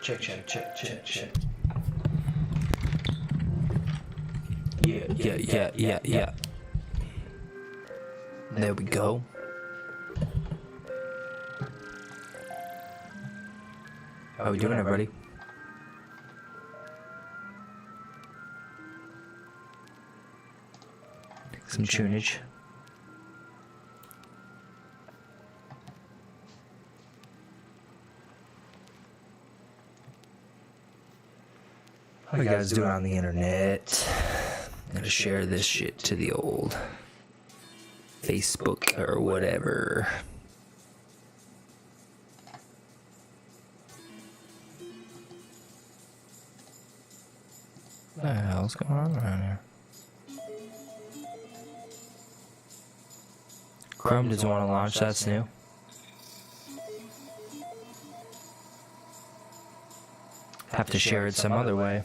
Check. Yeah. There we go. How we doing, everybody? Some tunage. How you guys doing on the internet? I'm gonna share this shit to the old Facebook or whatever. What the hell's going on around here? Chrome doesn't want to launch, that's new. Have to share it some other way.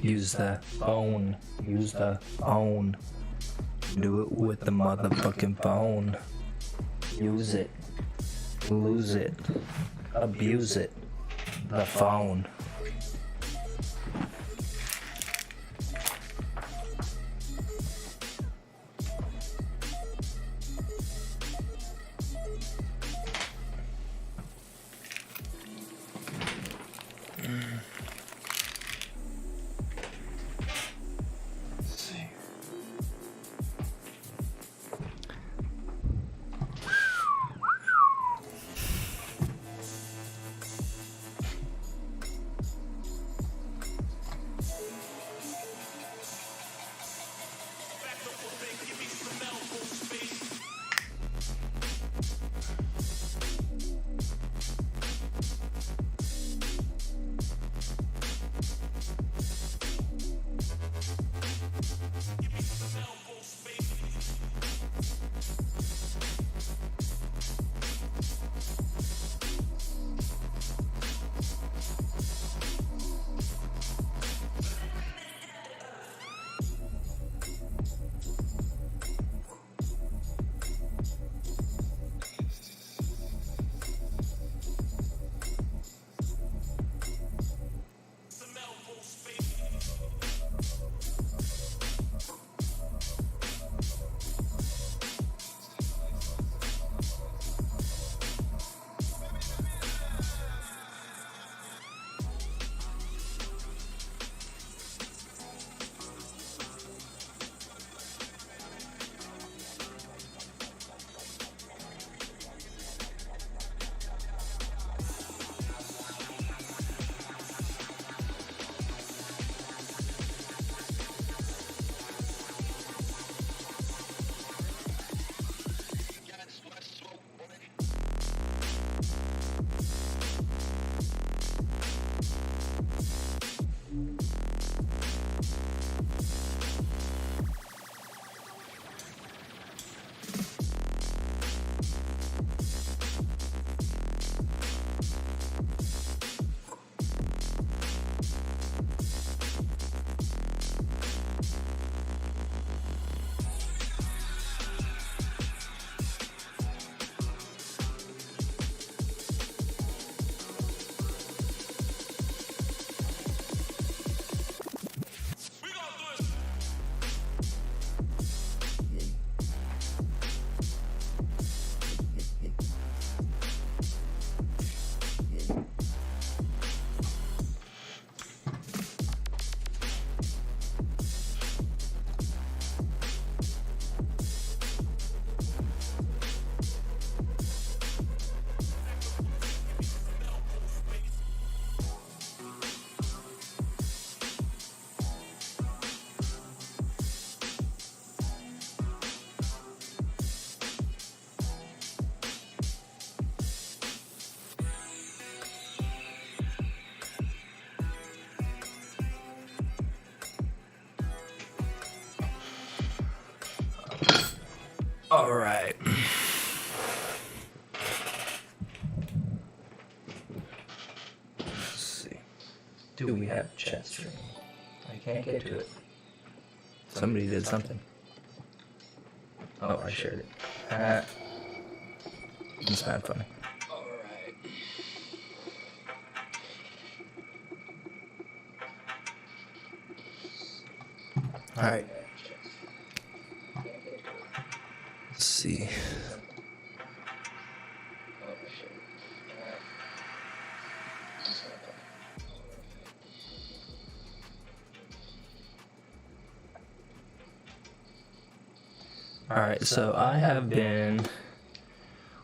Use the phone. Do it with the motherfucking phone. Use it. Lose it. Abuse it. The phone. All right. Let's see. Do we have chat stream? I can't get to it. Somebody did something. Oh, I shared it. It's not funny. All right. Alright. Let's see. Alright, so I have been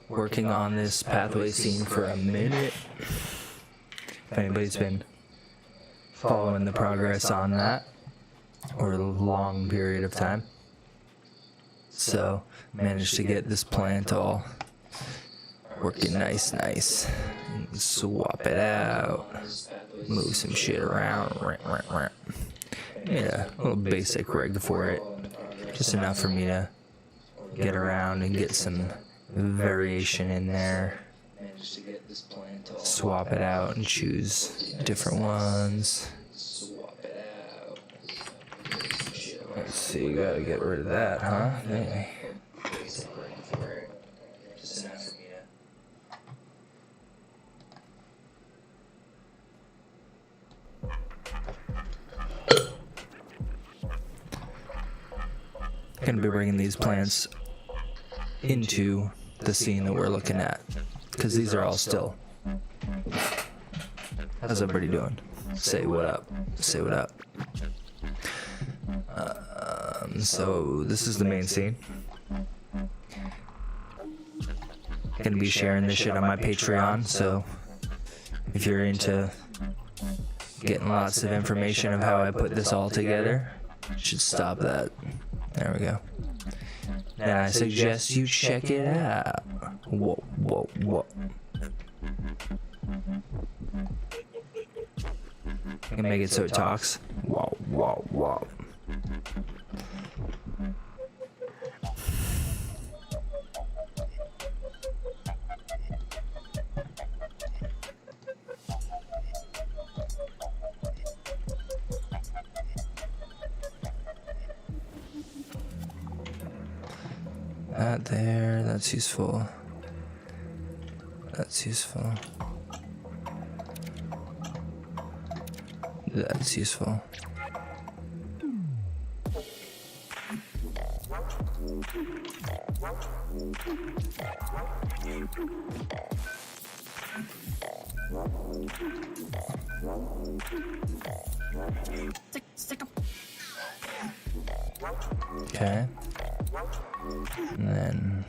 working on this pathway scene for a minute. If anybody's been following the progress on that over a long period of time. So, managed to get this plant all working nice. Swap it out. Move some shit around. Yeah, a little basic rig for it. Just enough for me to get around and get some variation in there. Swap it out and choose different ones. Let's see, gotta get rid of that, huh? Anyway. Gonna be bringing these plants into the scene that we're looking at, because these are all still. How's everybody doing? Say what up. Say what up. So this is the main scene. Gonna be sharing this shit on my Patreon, so if you're into getting lots of information of how I put this all together, you should stop that. There we go. And I suggest you check it out. Whoa. I can make it so it talks. Whoa. That there, that's useful. That's useful. That's useful. Okay. And then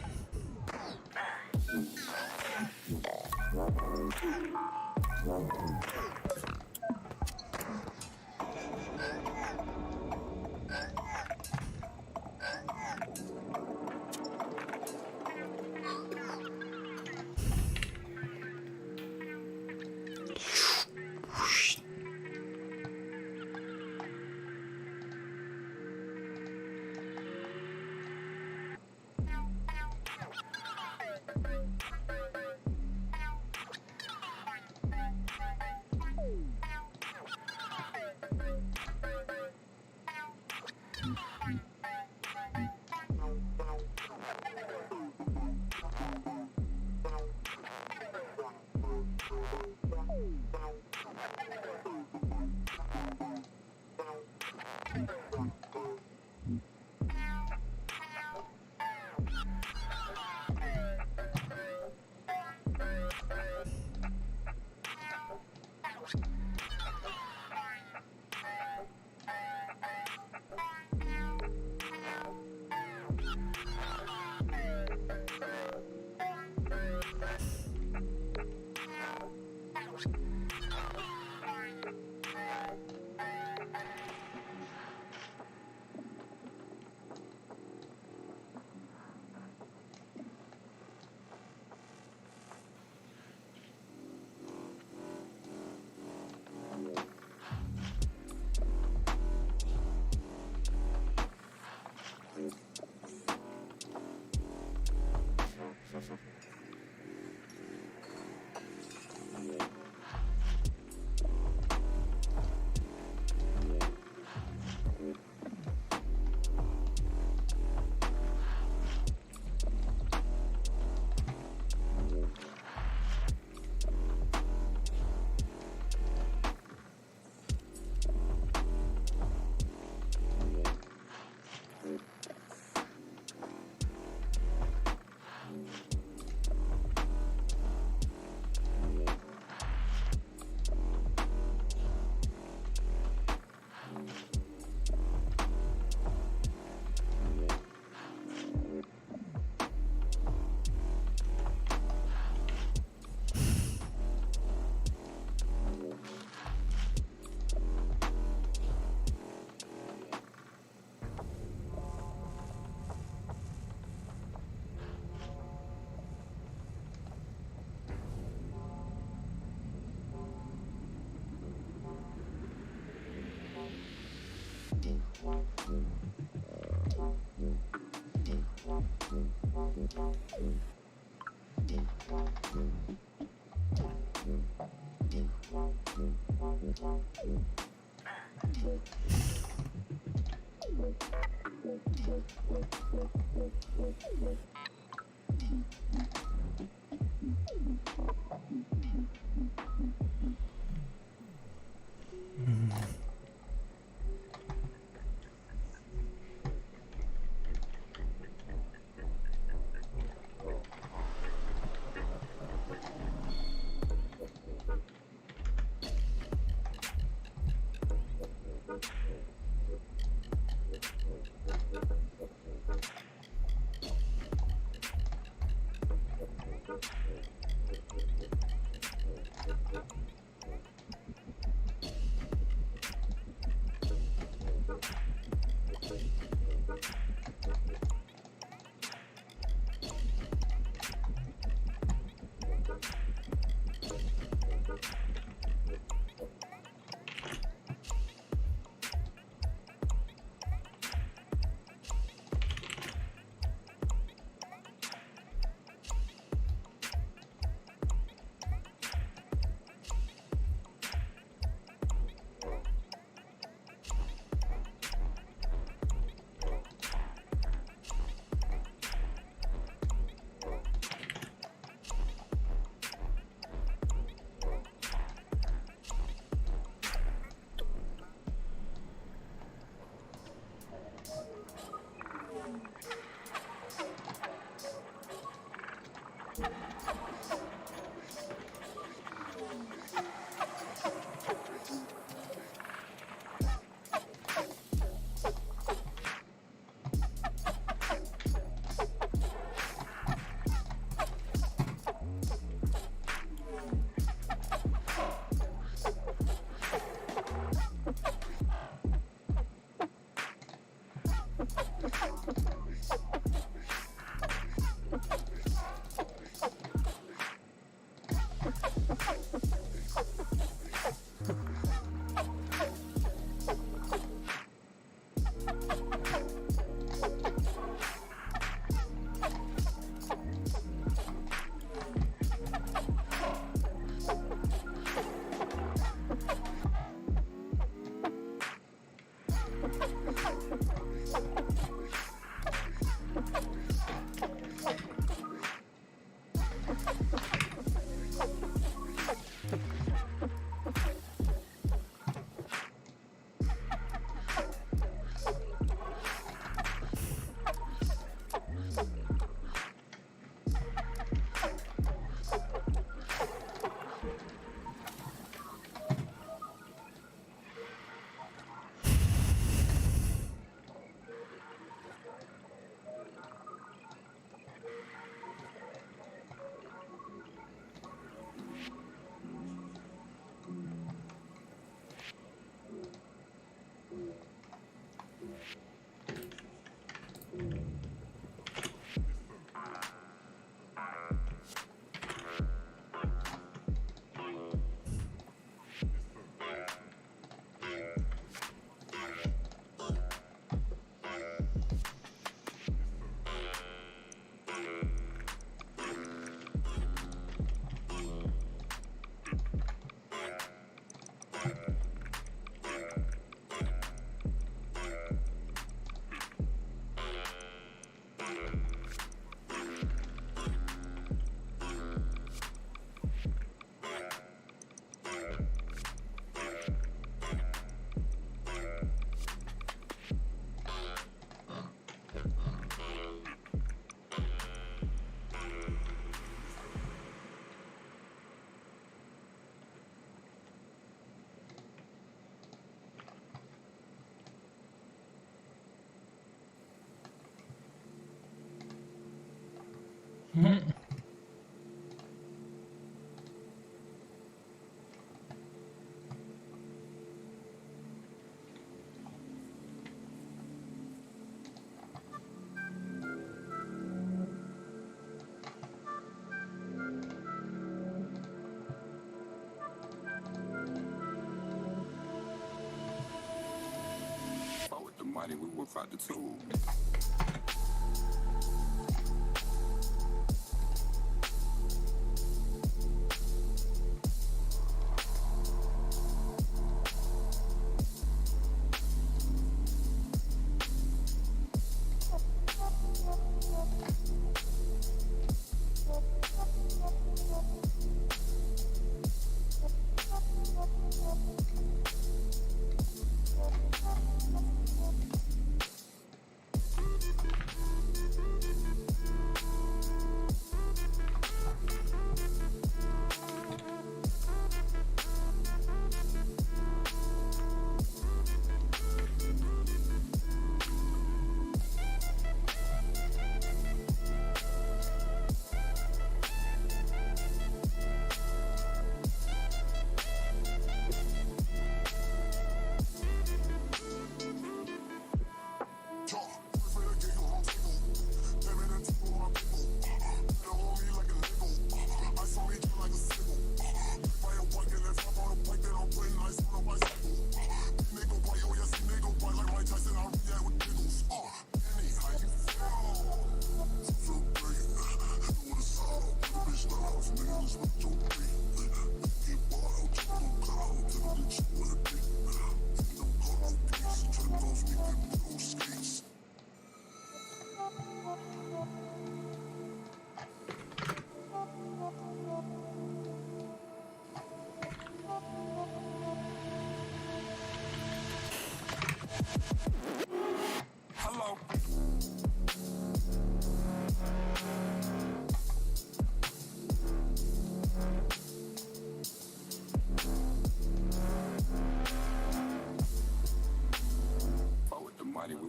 money, we whip out the tools.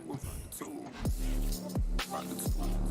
will find the tools. Find the tools.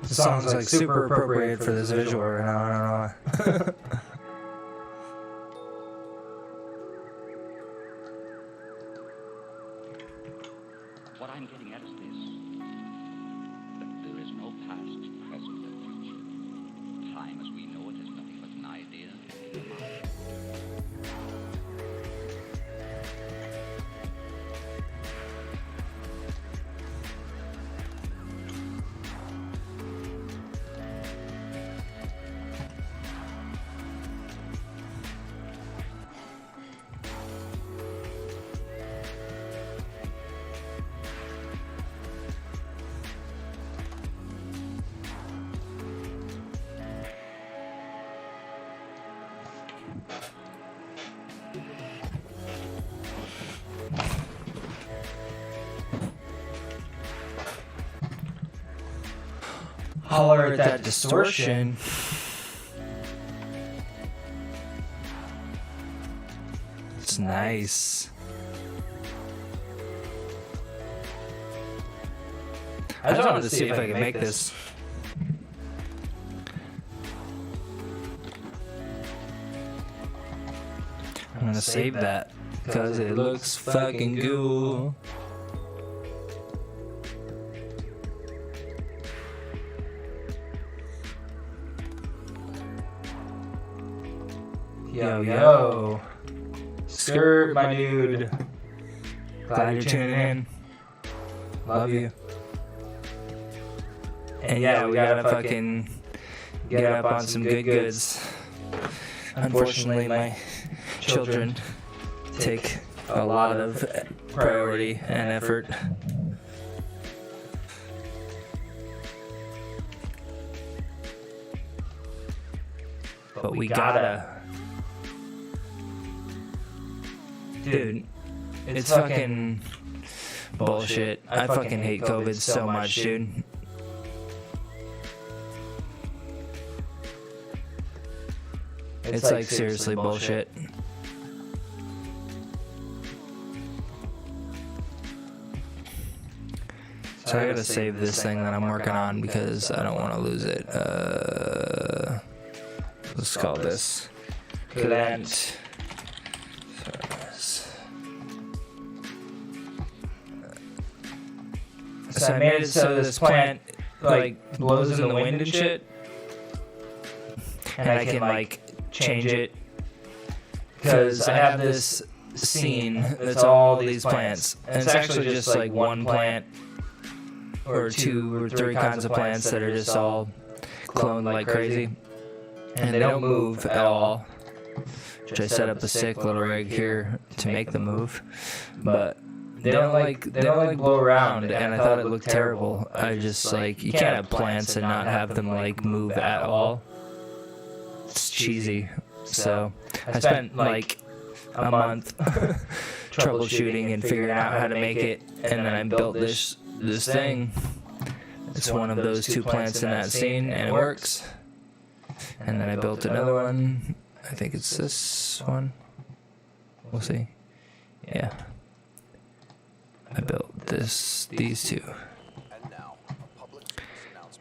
The song's like super appropriate for this visual right now. I don't know. What I'm getting at is this: that there is no past, present, or future. Time as we know it is nothing but an idea in the mind. Holler at that distortion. It's nice. I just wanted to see if I could make this. I'm gonna save that because it looks fucking cool. Yo, yo. Skirt, my dude. Glad you're tuning in. Love you. And yeah, we gotta fucking get up on some good goods. Unfortunately, my children take a lot of priority and effort. But we gotta. Dude, it's fucking bullshit. I fucking hate COVID so much, dude. It's like seriously bullshit. So I gotta save this thing that I'm working on because I don't want to lose it. Let's call this Plant. So I made it so this plant like blows in the wind and shit, and I can like change it because I have this scene that's all these plants, and it's actually just like one plant or two or three kinds of plants that are just all cloned like crazy, and they don't move at all. Which I set up a sick little rig here to make them move, but they don't like blow around, and I thought it looked terrible. I just like, you can't have plants and not have them like move at all. It's cheesy. So I spent like a month troubleshooting and figuring out how to make it, and then I built this thing. It's one of those two plants in that scene, and it works. And then I built another one. I think it's this one. We'll see. Yeah. I built these two.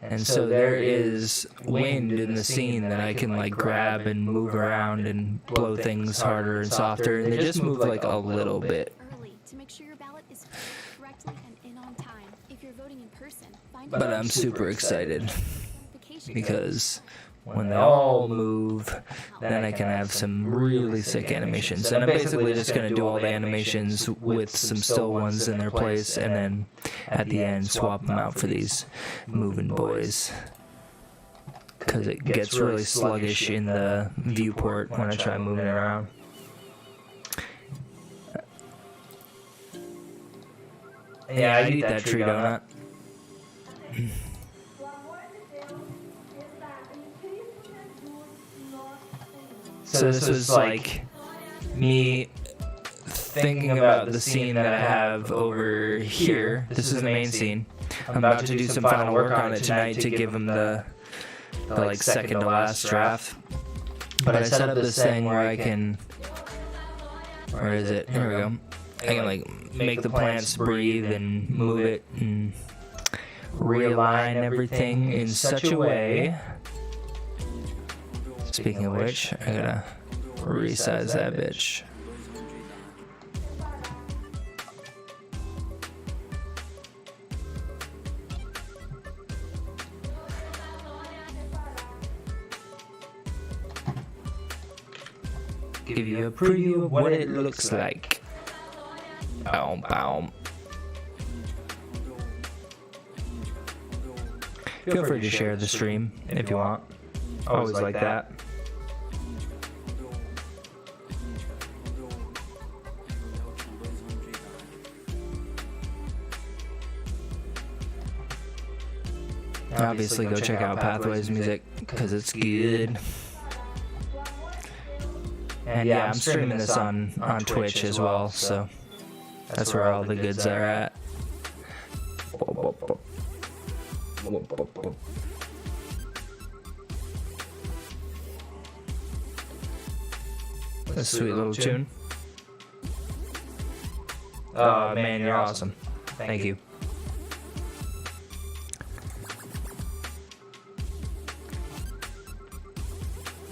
And so there is wind in the scene that I can like grab and move around and blow things harder and softer, and they just move like a little bit. But I'm super excited because when they all move, then I can have some really sick animations. And I'm basically just going to do all the animations with some still ones in their place, and then at the end swap them out for these moving boys. Because it gets really sluggish in the viewport when I try moving it around. Yeah, I'd eat that tree donut. So this was like me thinking about the scene that I have over here. This is the main scene. I'm about to do some final work on it tonight to give them the like second to last draft. But I set up this thing where I can, where is it? Here we go. I can like make the plants breathe and move it and realign everything in such a way. Speaking of which, I gotta resize that bitch. Give you a preview of what it looks like. Boom, boom. Feel free to share the stream if you want. Always like that. Obviously, go check out Pathways music because it's good. And yeah, I'm streaming this on Twitch as well, so that's where all the goods are at. A sweet little tune. Oh man, you're awesome. Thank you.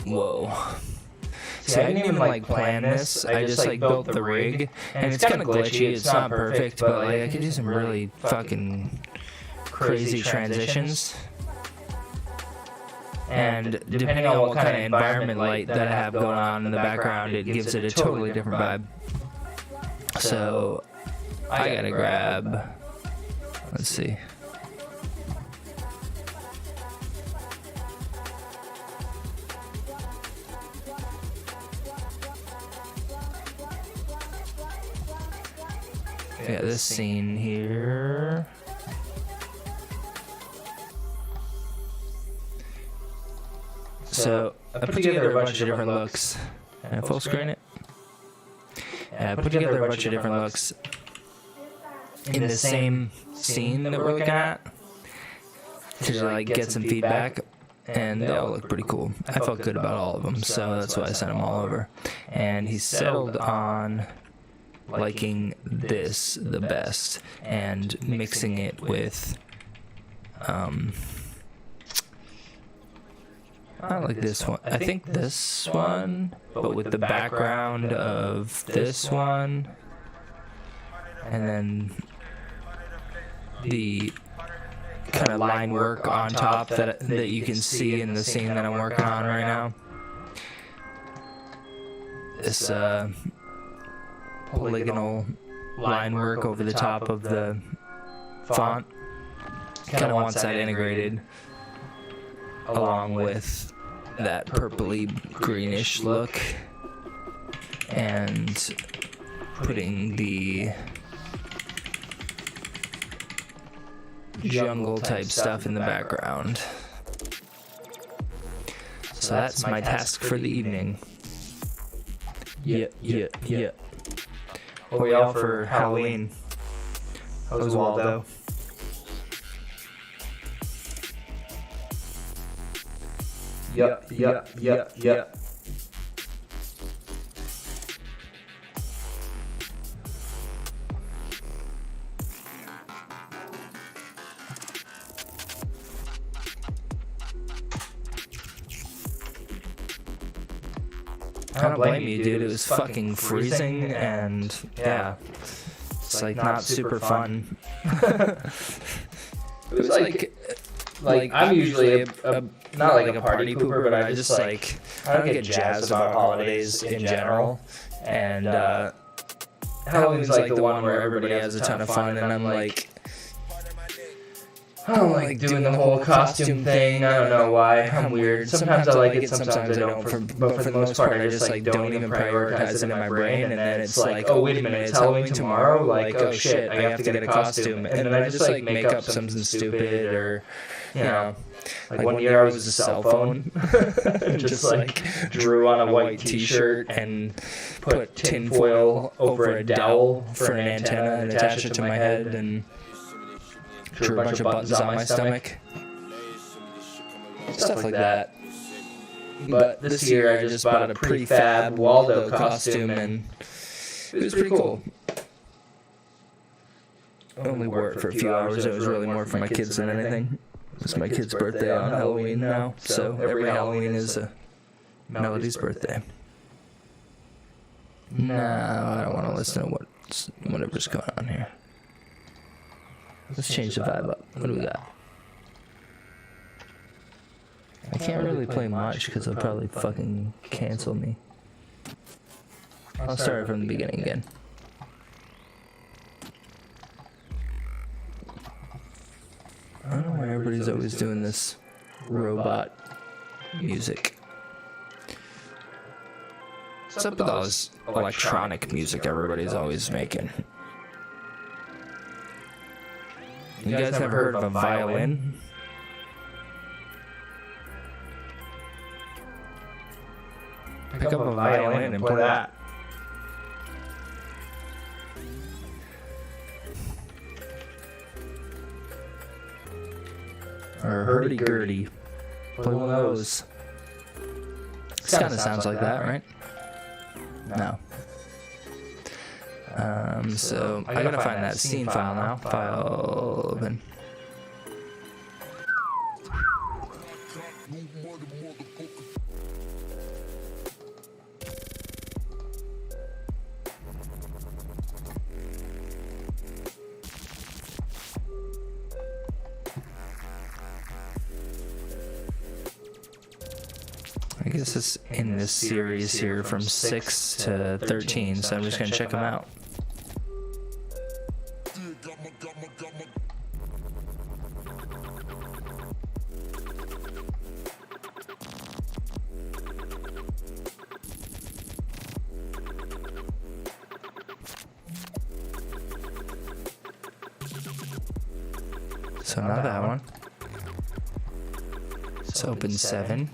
Whoa. See, I didn't even like plan this. I just like built the rig, and it's kind of glitchy. It's not perfect, but like I could do some really fucking crazy transitions. And depending on what kind of environment light that I have going on in the background, it gives it a totally different vibe. So I gotta grab. Let's see. I got this scene here. So I put together a bunch of different looks. And I full screen it. And I put together a bunch of different looks in the same scene that we're looking at to like get some feedback, and they all look pretty cool. I felt good about all of them, so that's why I sent them all over. And he settled on liking this the best and mixing it with I like this one. I think this one, but with the background of this one, and then the kind of line work on top that you can see in the scene that I'm working on right now. This polygonal line work over the top of the font kind of wants that integrated along with that purpley greenish look, and putting the jungle type stuff in the background. So that's my task for the evening. Yeah. What are we all for Halloween? How was Waldo? Yup. I don't blame you, dude. It was fucking freezing, and yeah, it's like not super fun. It was like I'm usually a not like a party pooper, but I just like I don't get jazzed about holidays in general, and Halloween's like the one where everybody has a ton of fun, and I'm like, I don't like doing the whole costume thing. I don't know why. I'm weird. Sometimes I like it, sometimes I don't. But for the most part, I just like don't even prioritize it in my brain. And then it's like, oh wait a minute, it's Halloween tomorrow. Like, oh shit, I have to get a costume. And then I just like make up something stupid, or you know, like one year I was a cell phone, just like drew on a white T-shirt and put tinfoil over a dowel for an antenna and attached it to my head and drew a bunch of buttons on my stomach. Stuff like that. But this year I just bought a prefab Waldo costume, and it was pretty cool. only wore it for a few hours. It was really more for my kids than anything. It's my kid's birthday on Halloween now, so every Halloween is Melody's birthday. No, I don't want to listen to whatever's going on here. Let's change the vibe up. What do we got? I can't really play much because they'll probably fucking cancel me. I'll start from the beginning again. I don't know why everybody's always doing this robot music. What's up with all this electronic music everybody's always making? You guys never heard of a violin? Pick up a violin and play that. Or hurdy-gurdy. Play one of those. This kind of sounds like that, right? No. So I gotta find that scene file now. File open. I guess it's in this series here from 6 to 13, so I'm just gonna check them out. So not that one. Let's open 7.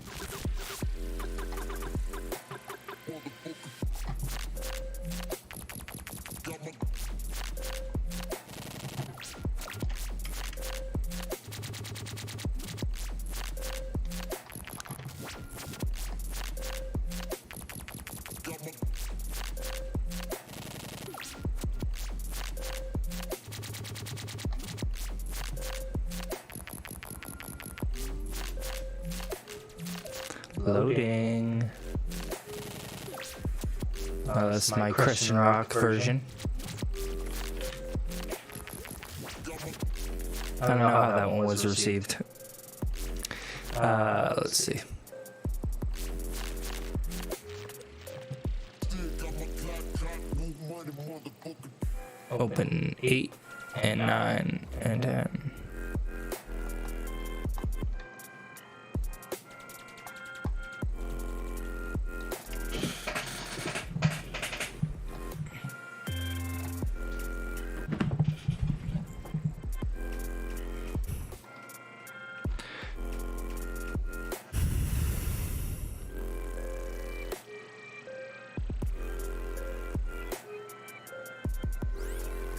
Loading. Oh, that's my Christian rock version. I don't know how that one was received. Let's see. Open 8 and 9 and 10.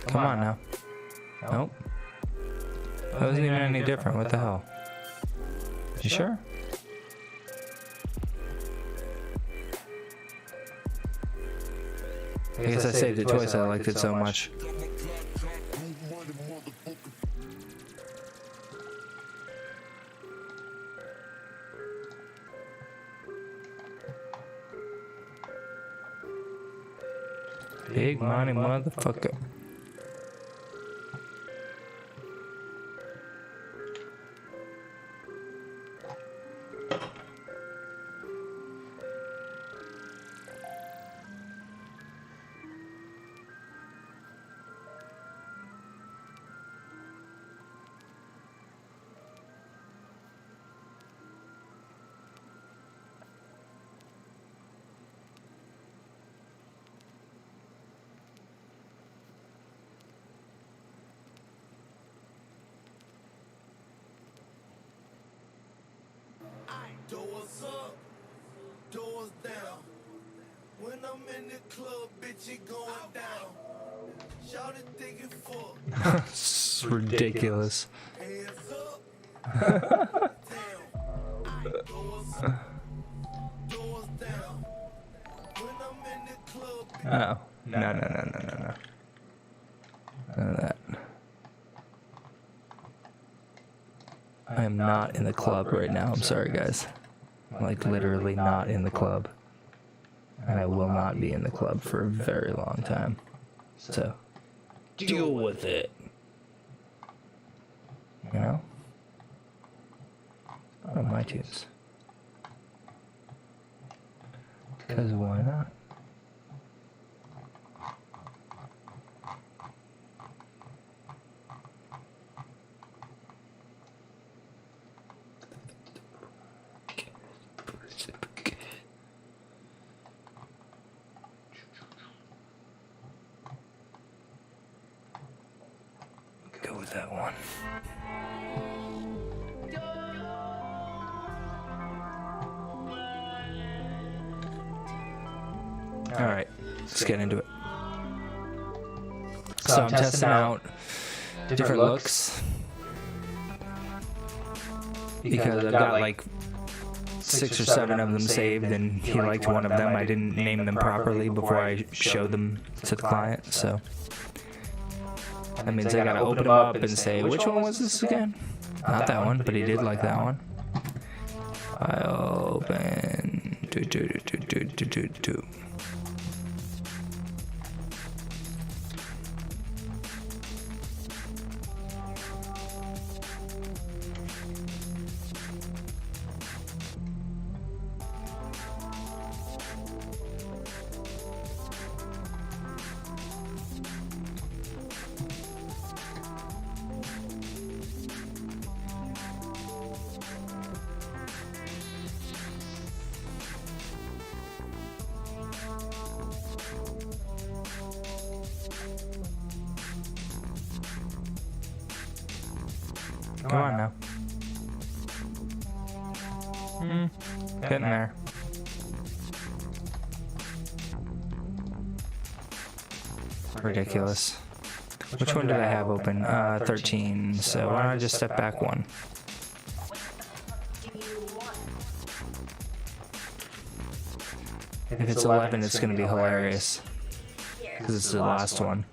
Come on now. Nope. That wasn't even any different. What the hell? You sure? I guess I saved it twice. I liked it so much. Big money motherfucker. Doors up, doors down. When I'm in the club, bitch, it going down. Shout it, thinking fuck. It's ridiculous. Hands up. Down. Doors down. When I'm in the club, Oh. No. None of that. I am not in the club right now. I'm sorry, guys. I'm like literally not in the club. And I will not be in the club for a very long time. So, deal with it. You know? Oh, my tunes. Because why not? Go with that one. All right, let's get into it. So I'm testing out different looks because I've got like 6 or 7 of them saved, and he liked one of them. I didn't name them properly before I showed them to the client, so that means I gotta open them up and say, which one was this again? Not that one, but he did like that one. I open. Do. Come on now. Getting there. Ridiculous. Which one did I have open? 13. So why don't I just step back one? If it's 11, it's going to be hilarious. Because it's the last one.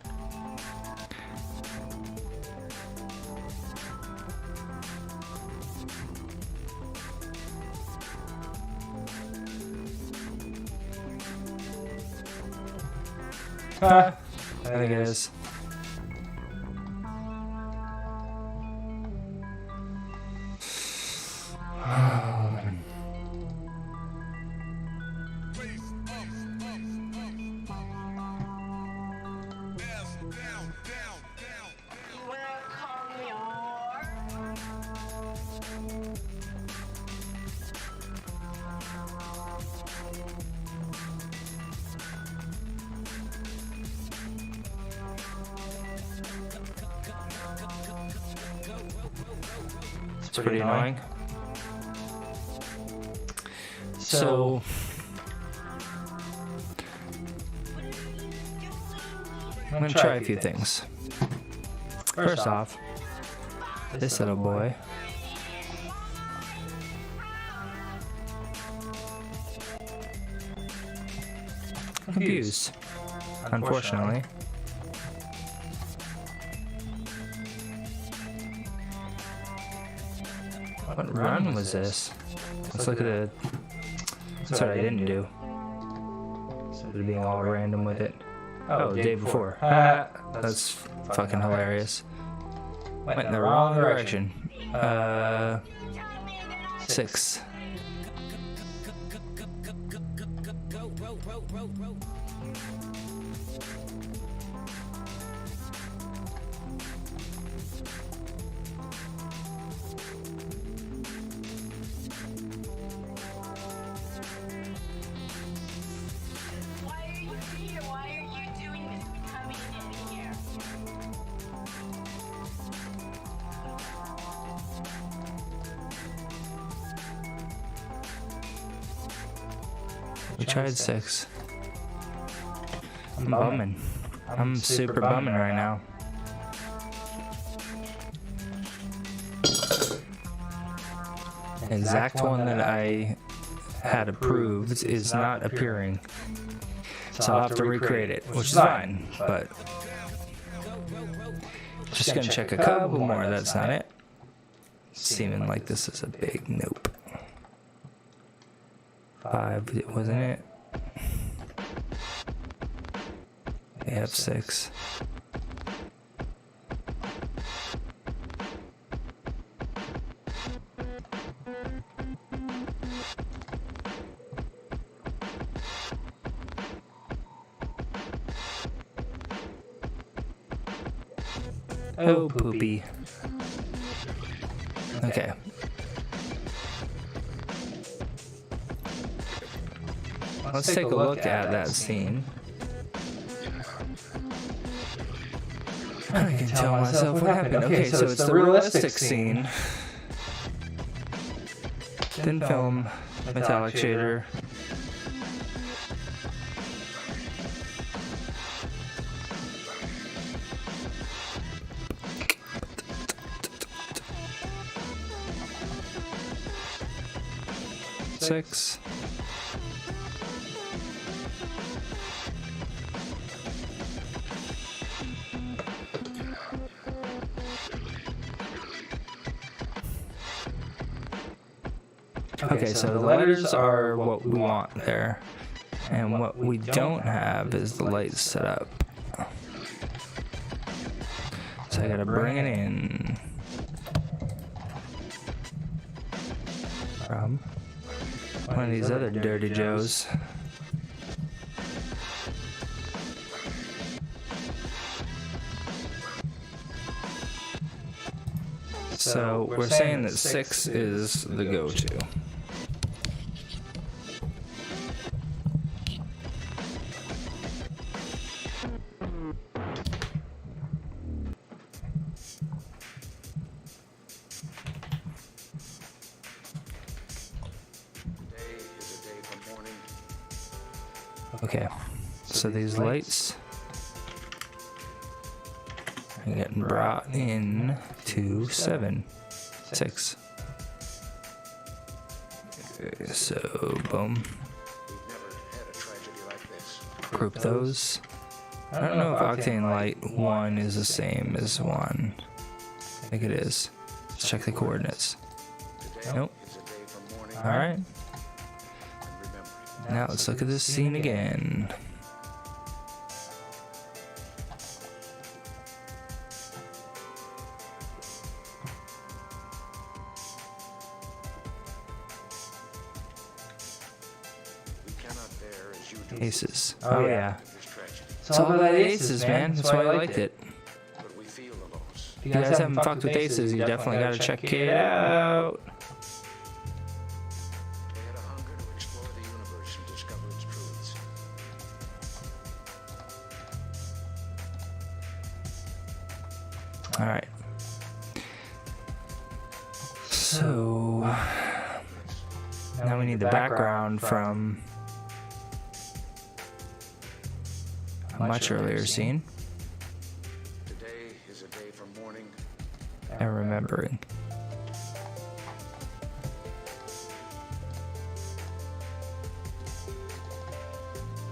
I think it is. It's pretty annoying. So I'm gonna try a few things. First off, this little boy. I'm confused, unfortunately. What run was this? Let's look at the... That's what I didn't do. Instead of being all random with it. Oh, the day before. That's fucking hilarious. Went in the wrong direction. 6. We tried 6. I'm bumming. I'm super bumming right now. The exact one that I had approved is not appearing. So I'll have to recreate it, which is fine, but just gonna check a couple more, that's not it. seeming like this is a big nope. 5, wasn't it? F6. Oh, poopy. Okay. Let's take a look at that scene. I can tell myself what happened. Okay, so it's the realistic scene. Thin film, metallic shader. Six. Okay, so the letters are what we want there. And what we don't have is the light set up. So I gotta bring it in from one of these other dirty Joes. So we're saying that 6 is the go-to. Okay, so these lights are getting brought in to 7, 6. Okay, so boom. Group those. I don't know if octane light 1 is the same as 1. I think it is. Let's check the coordinates. Nope. Alright. Now let's look at this scene again. Aces. Oh yeah. It's all about aces, man. That's why I liked it. If you guys haven't fucked with aces, you definitely gotta check it out. Alright. So now we need the background from a much earlier scene. Today is a day for mourning and remembering.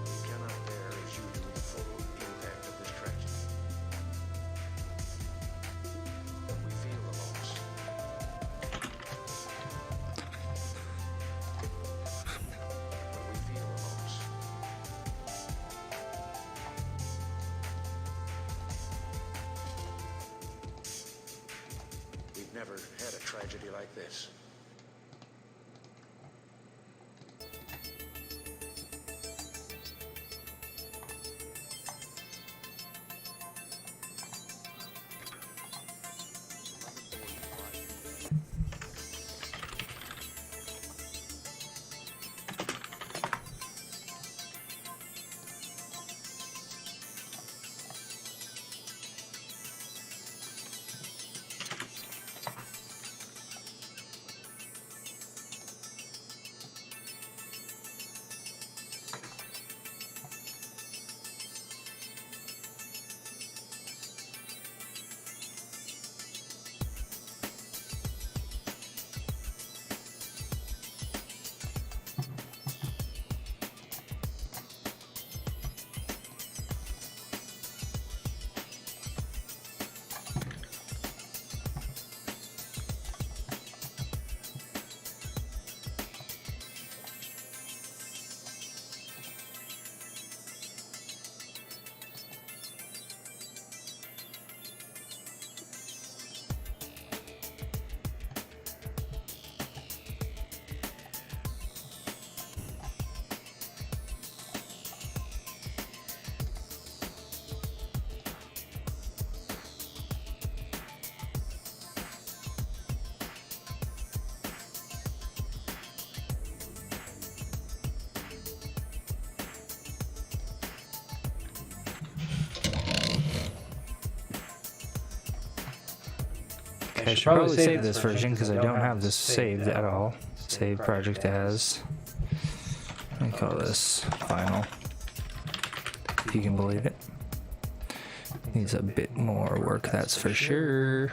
We cannot bear as you do the full impact of this tragedy. But we feel the loss. But we feel the loss. We've never had a tragedy like this. I should probably save this version because I don't have this saved at all. Save project as. Let me call this final. If you can believe it. Needs a bit more work, that's for sure.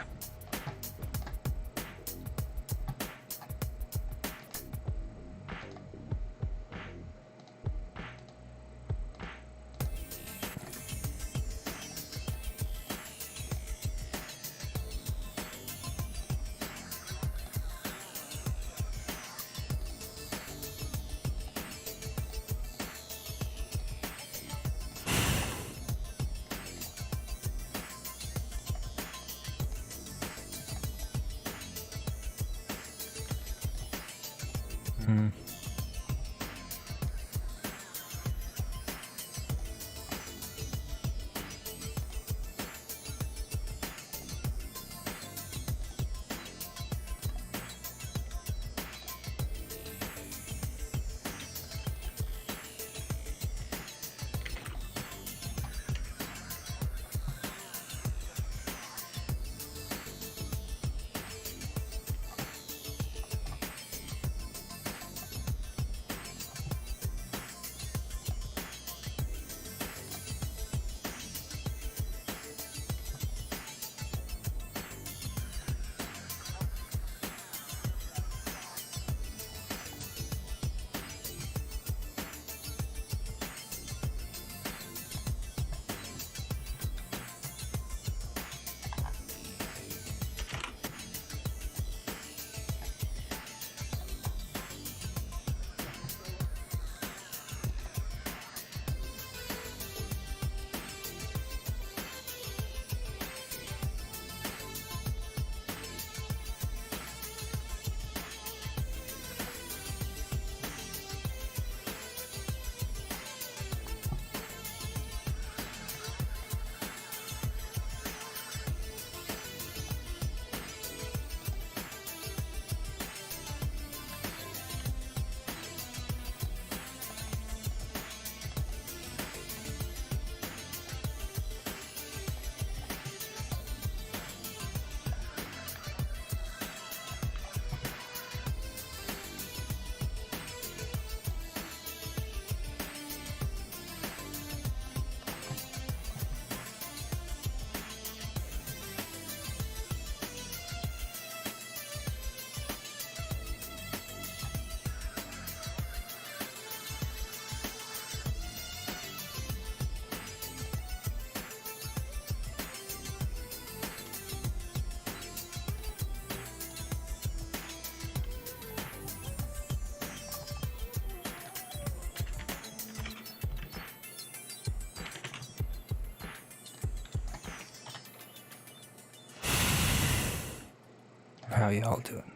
How y'all doing?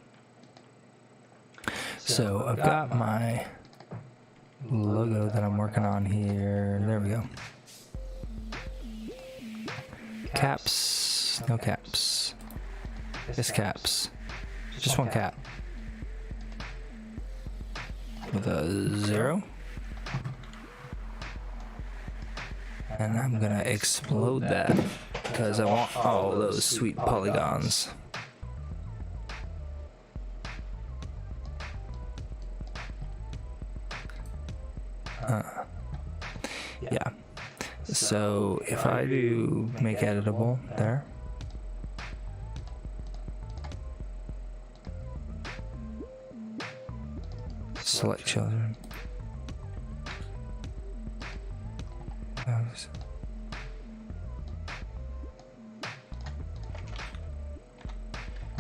So I've got my logo that I'm working on here. There we go. Caps, no caps. This caps. Just one cap. With a 0. And I'm gonna explode that because I want all those sweet polygons. Yeah. So if I do make editable there. Select children.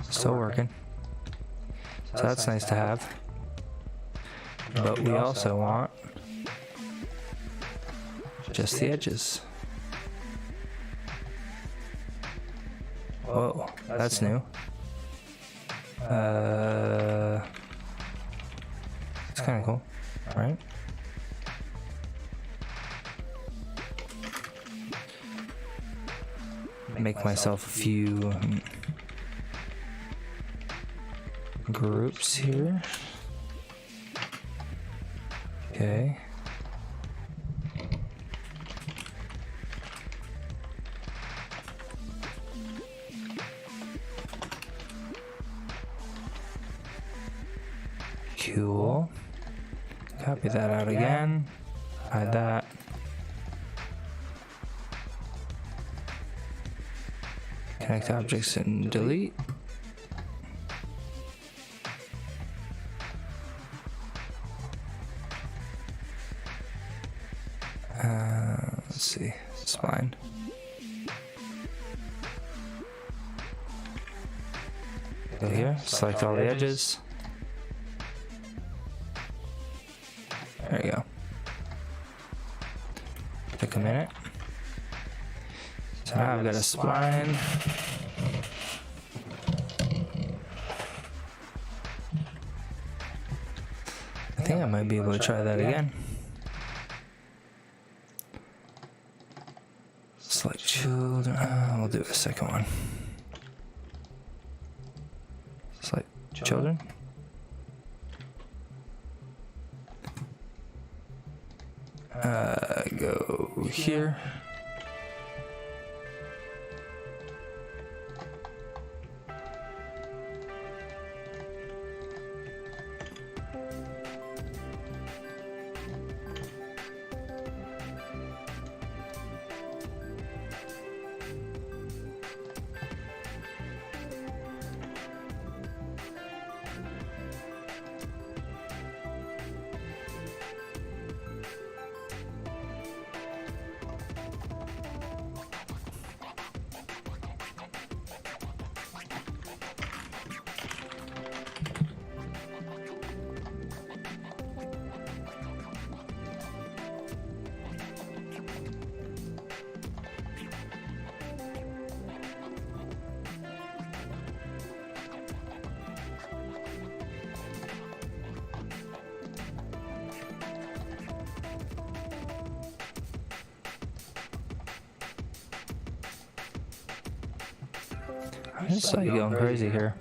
Still working. So that's nice to have. But we also want just the edges. Whoa, that's new. It's kind of cool, right? Make myself a few groups here. Okay. Cool. Copy that out again. Hide that. Connect objects and delete. Let's see, spline. Go here, select all the edges. There you go. Took a minute. So now I've got a spline. I think I might be able to try that again. Select children. We'll do a second one. Select children. Go here. I just saw you going crazy here.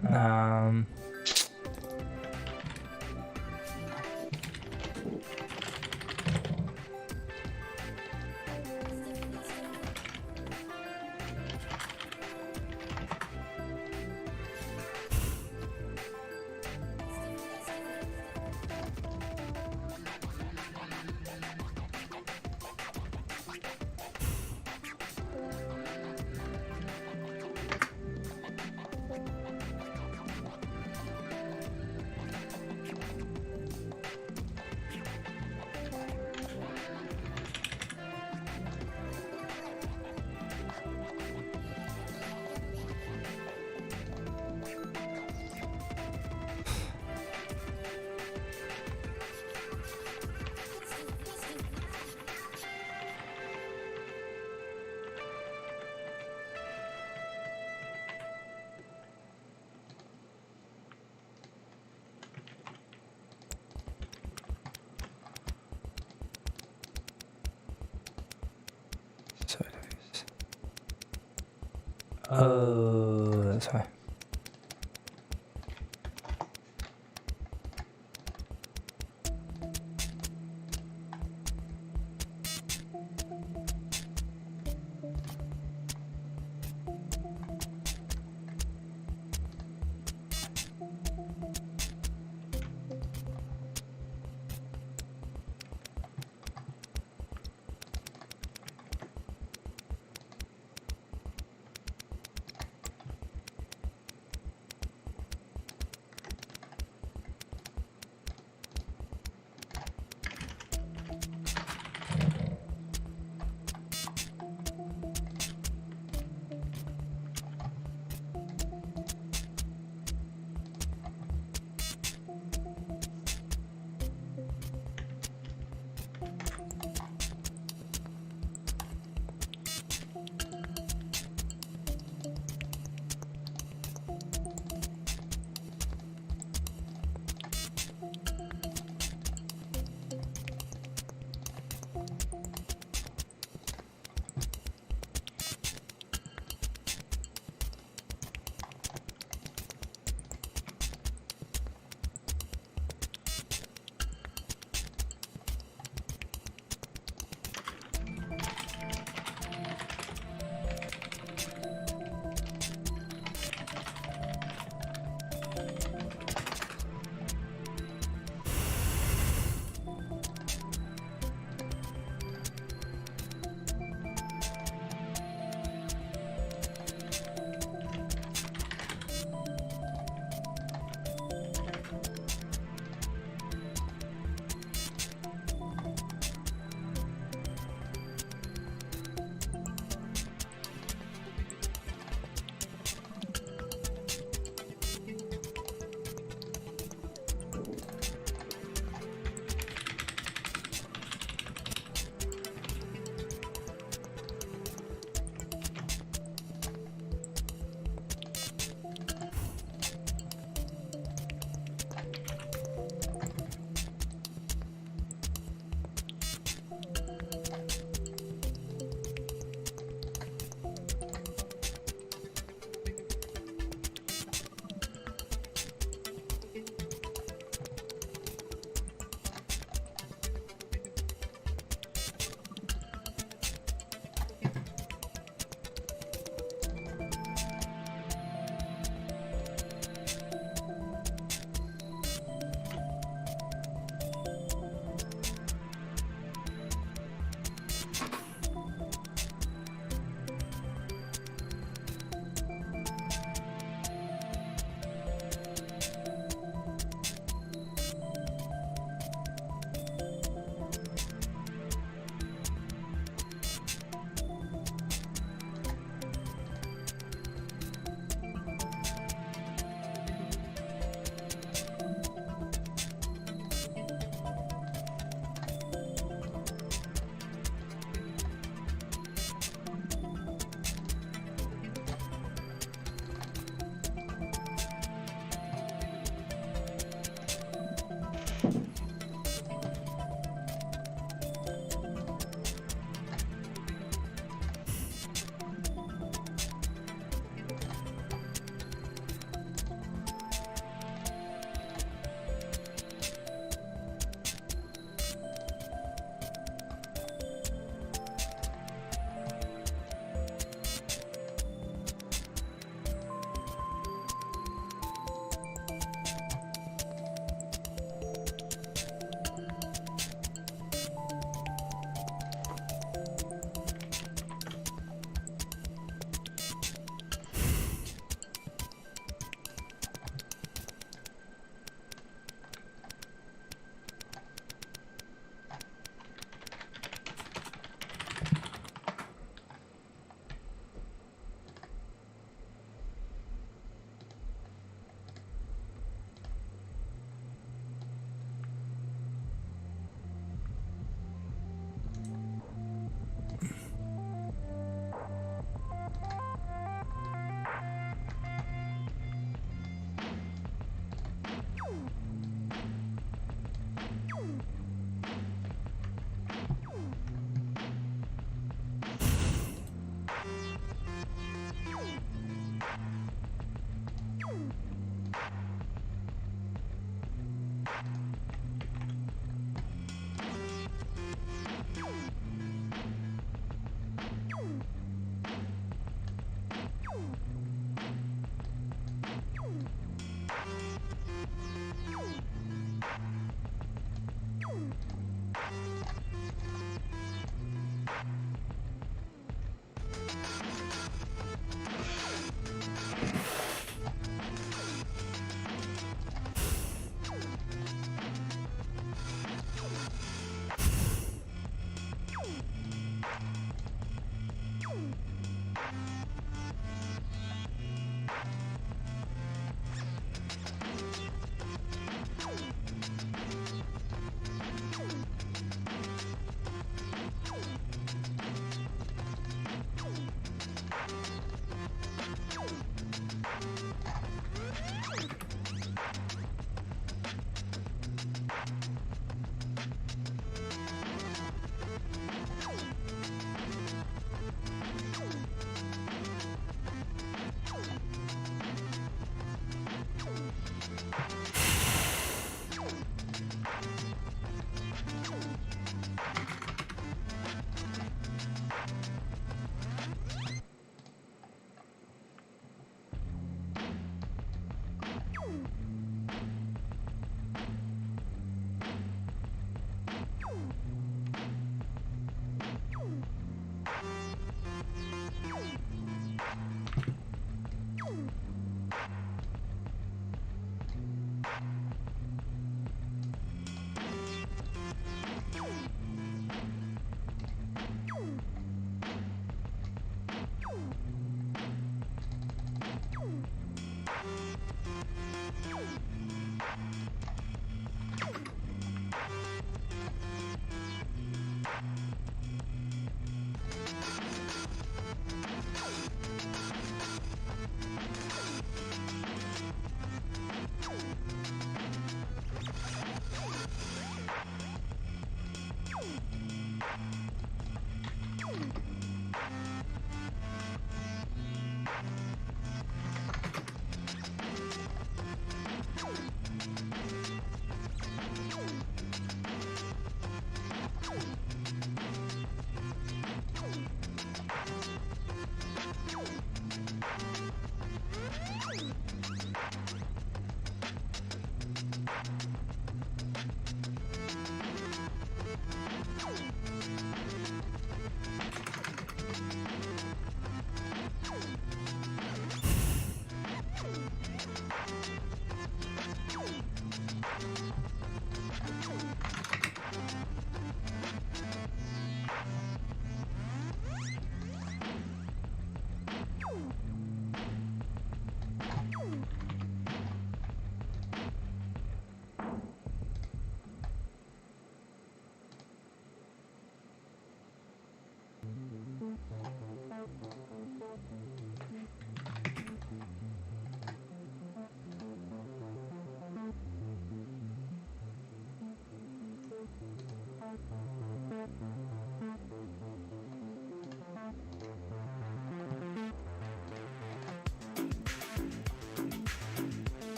Oh, that's why.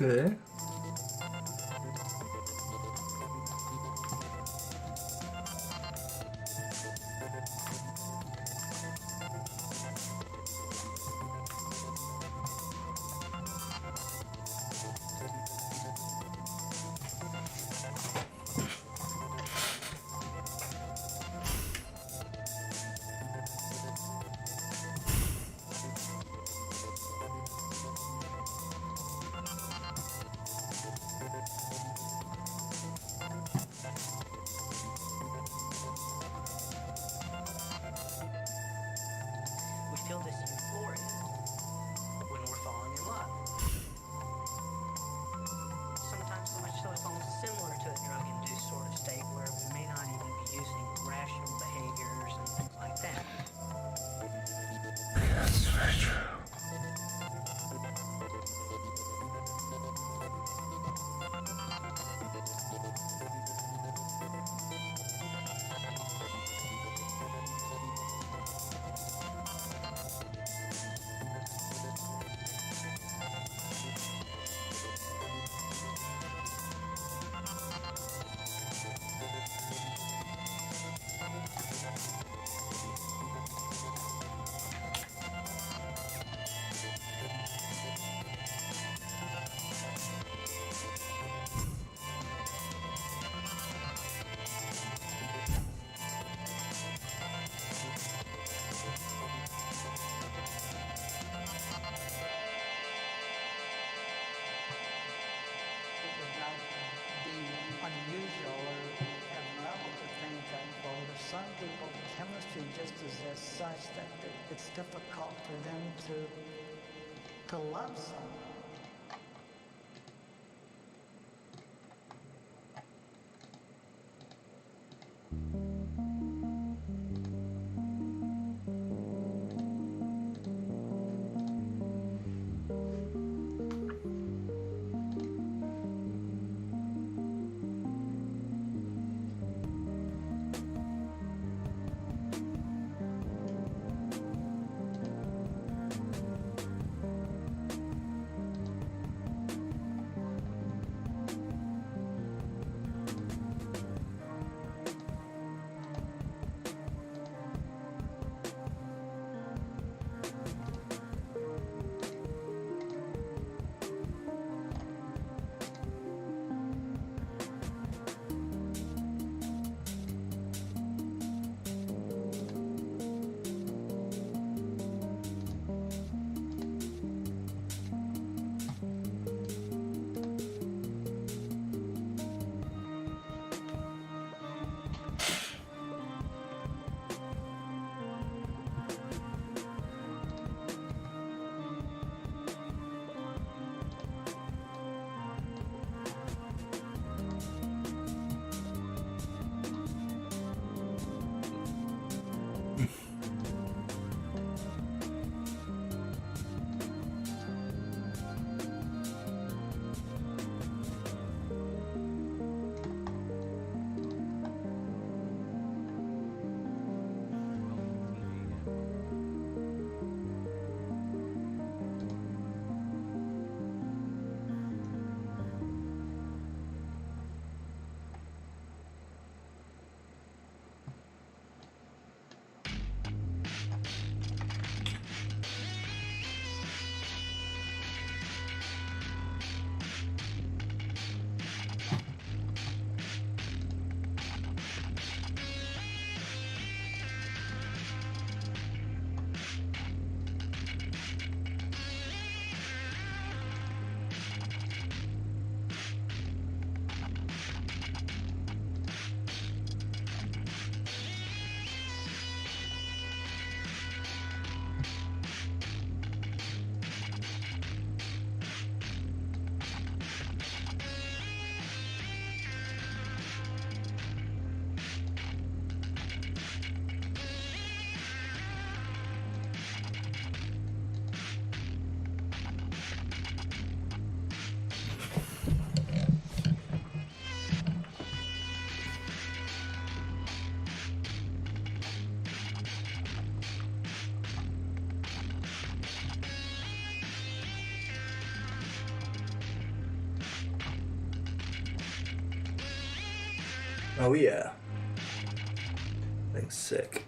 Okay. We feel this euphoria when we're falling in love. Sometimes so much so it's almost similar to a drug-induced sort of state where we may not even be using rational behaviors and things like that. That's very true. It would not be unusual or abnormal to think that, well, to some people, chemistry just is as such that it's difficult for them to love someone. Oh yeah. Thing's sick.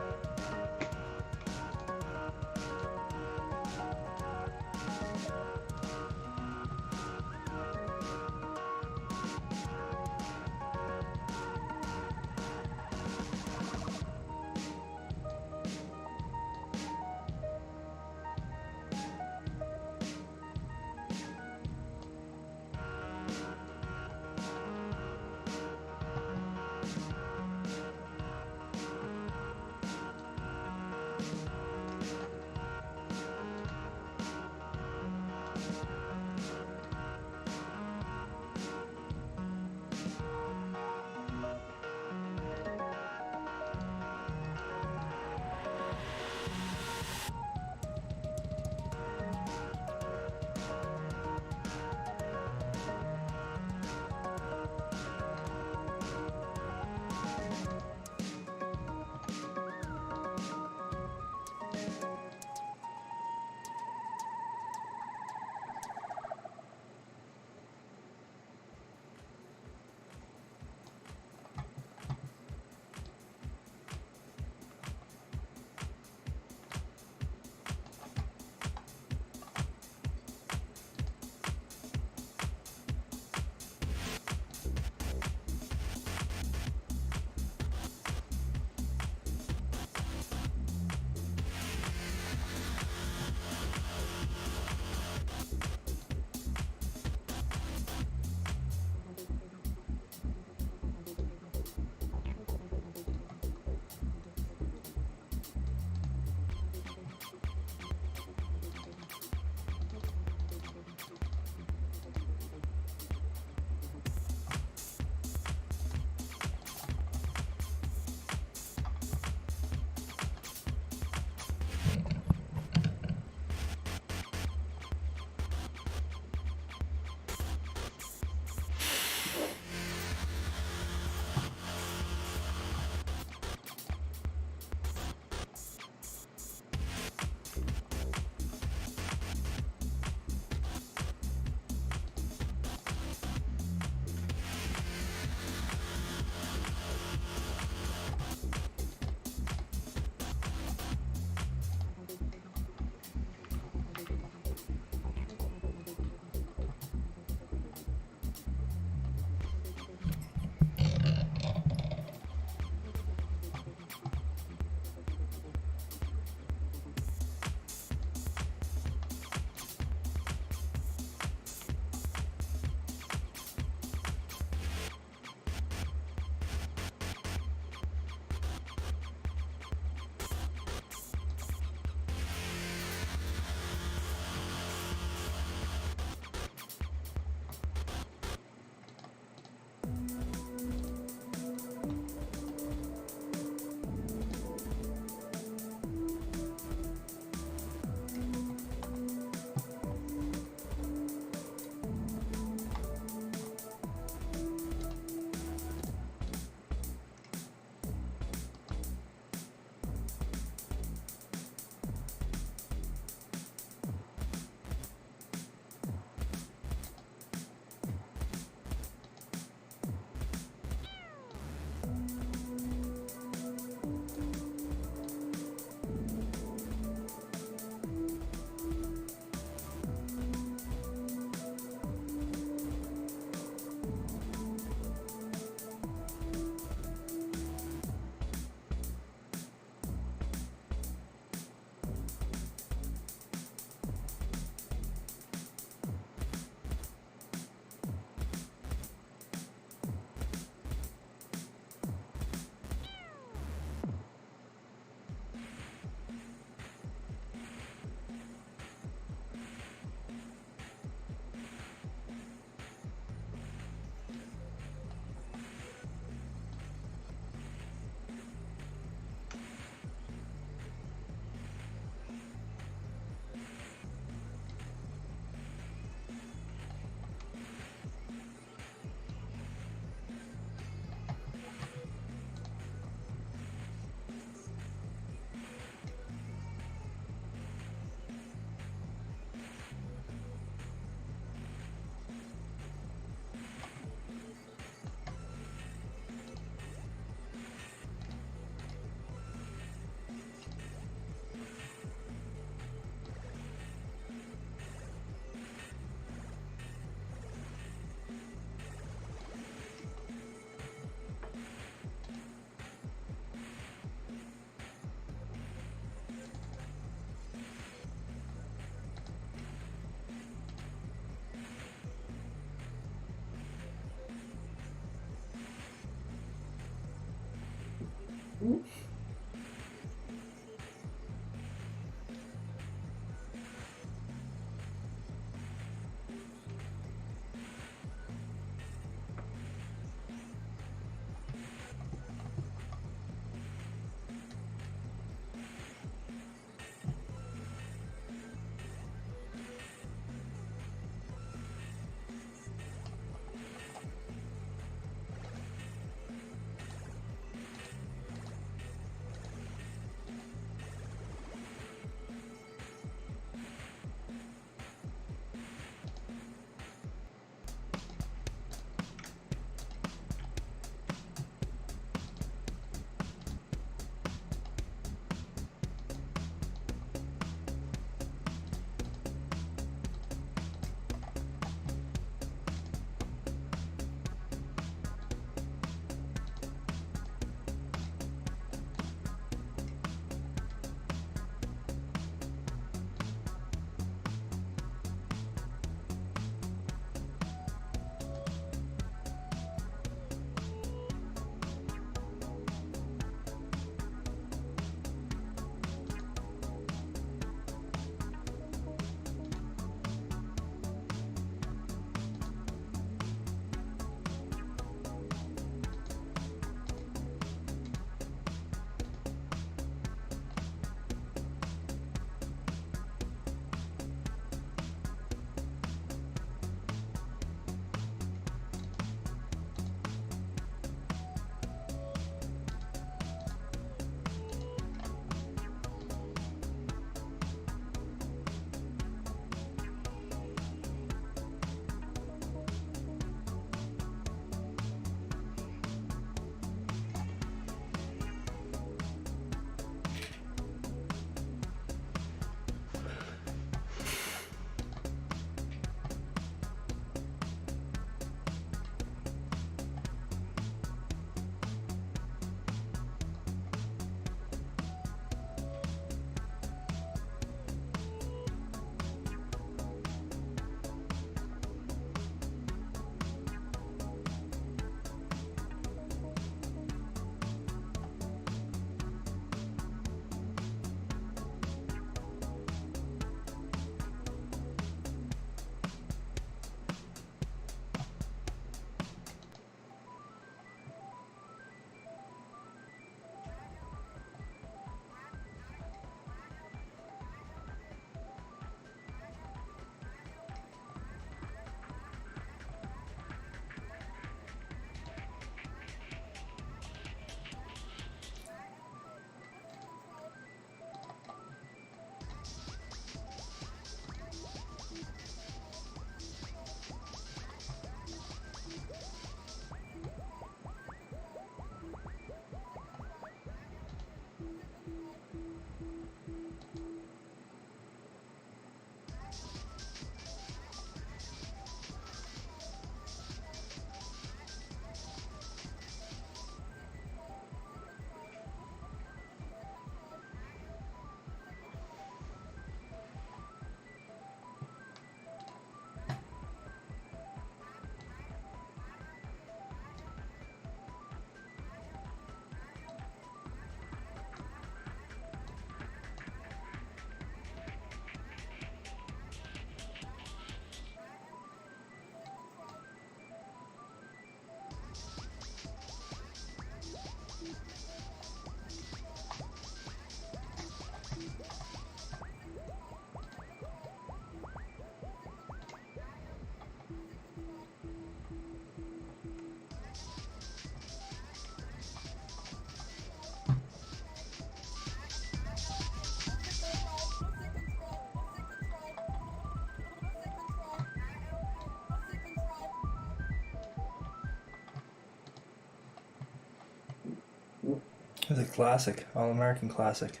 It's a classic, all-American classic.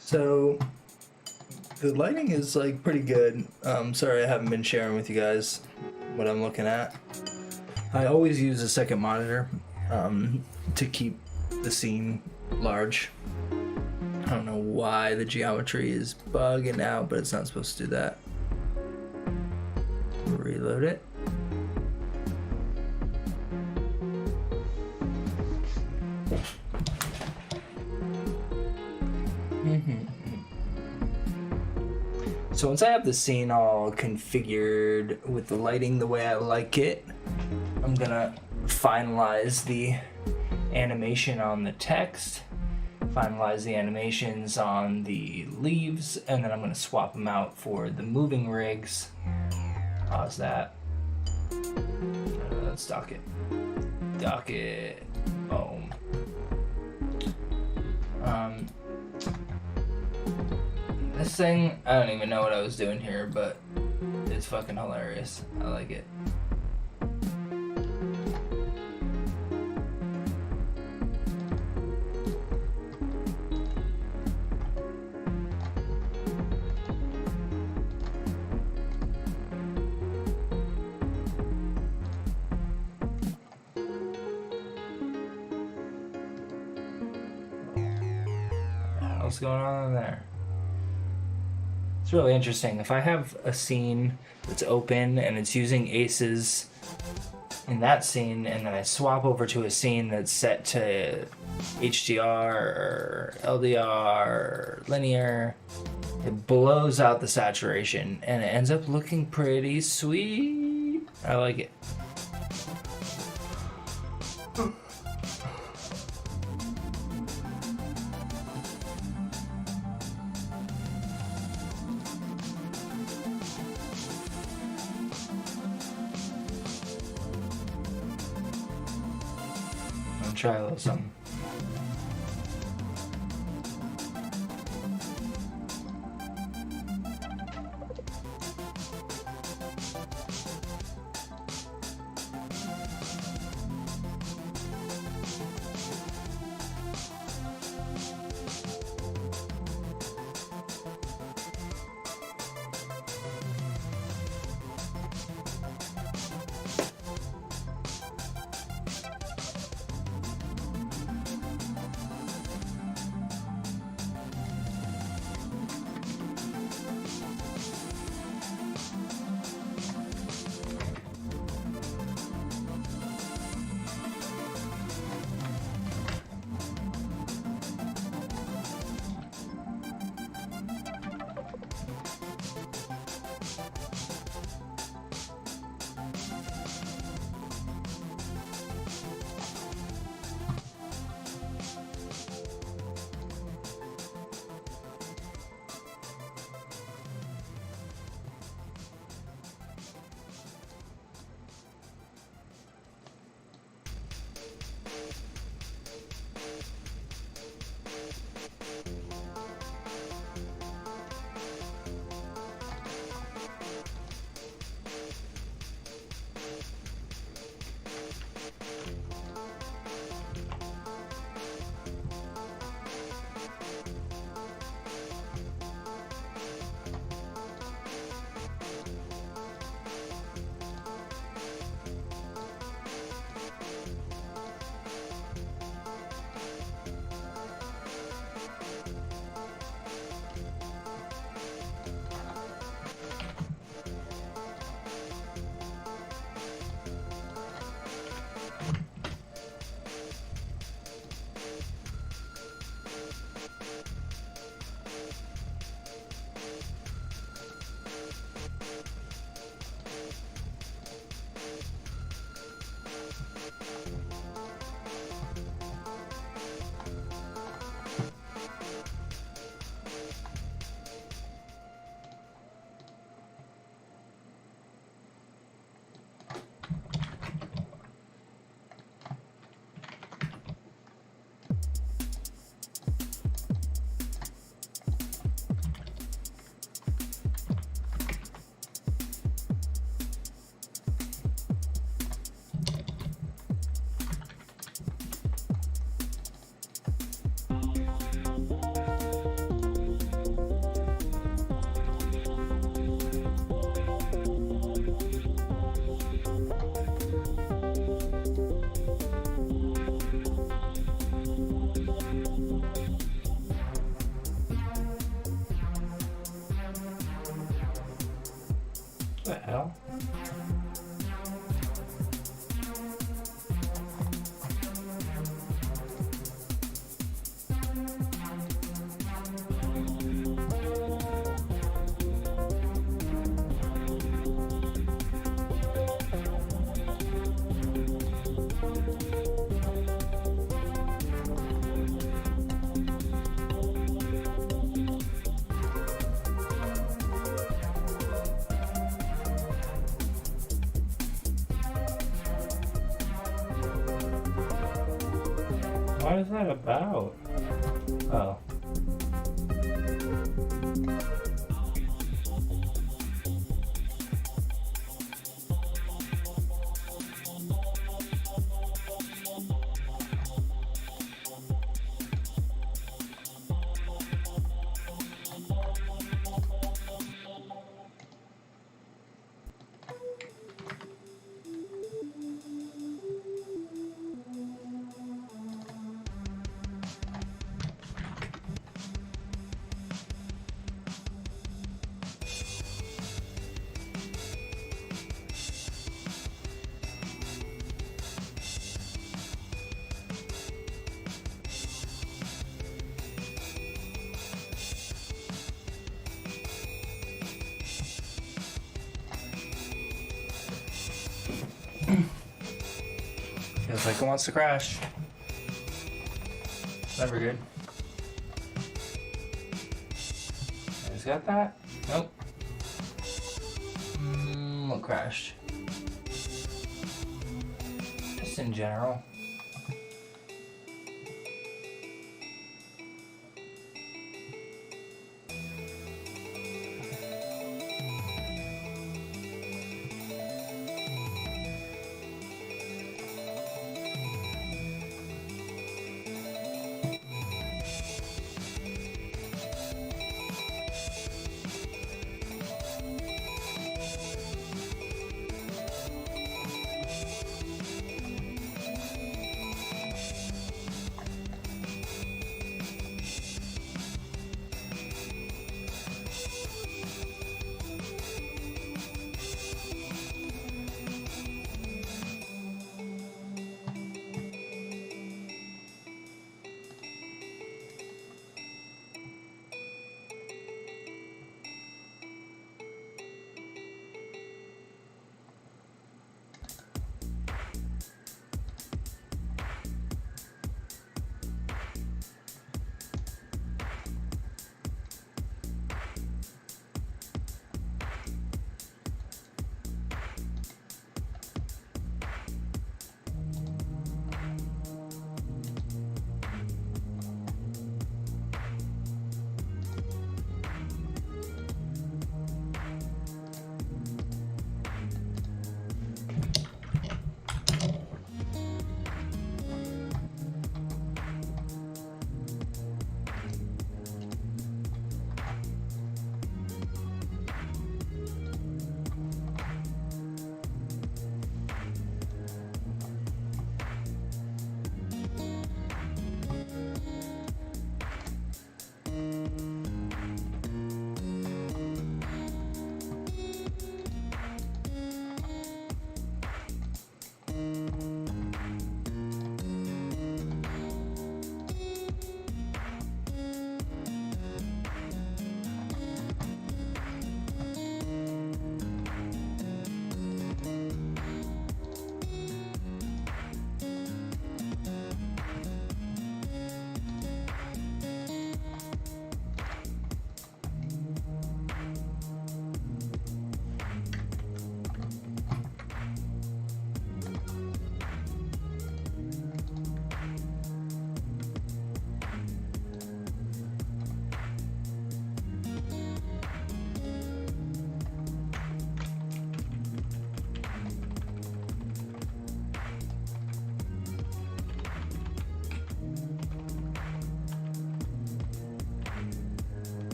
So the lighting is like pretty good. Sorry I haven't been sharing with you guys what I'm looking at. I always use a second monitor to keep the scene large. I don't know why the geometry is bugging out, but it's not supposed to do that. Reload it. So once I have the scene all configured with the lighting the way I like it, I'm gonna finalize the animation on the text, finalize the animations on the leaves, and then I'm gonna swap them out for the moving rigs. Pause that. Let's dock it. Dock it. Boom. This thing, I don't even know what I was doing here, but it's fucking hilarious. I like it. What's going on in there? It's really interesting. If I have a scene that's open and it's using aces in that scene, and then I swap over to a scene that's set to HDR or LDR or linear, it blows out the saturation and it ends up looking pretty sweet. I like it. Try a little something. What the hell? What is that about? Oh. Feels like it wants to crash. Never good. Has got that? Nope. What crashed? Just in general.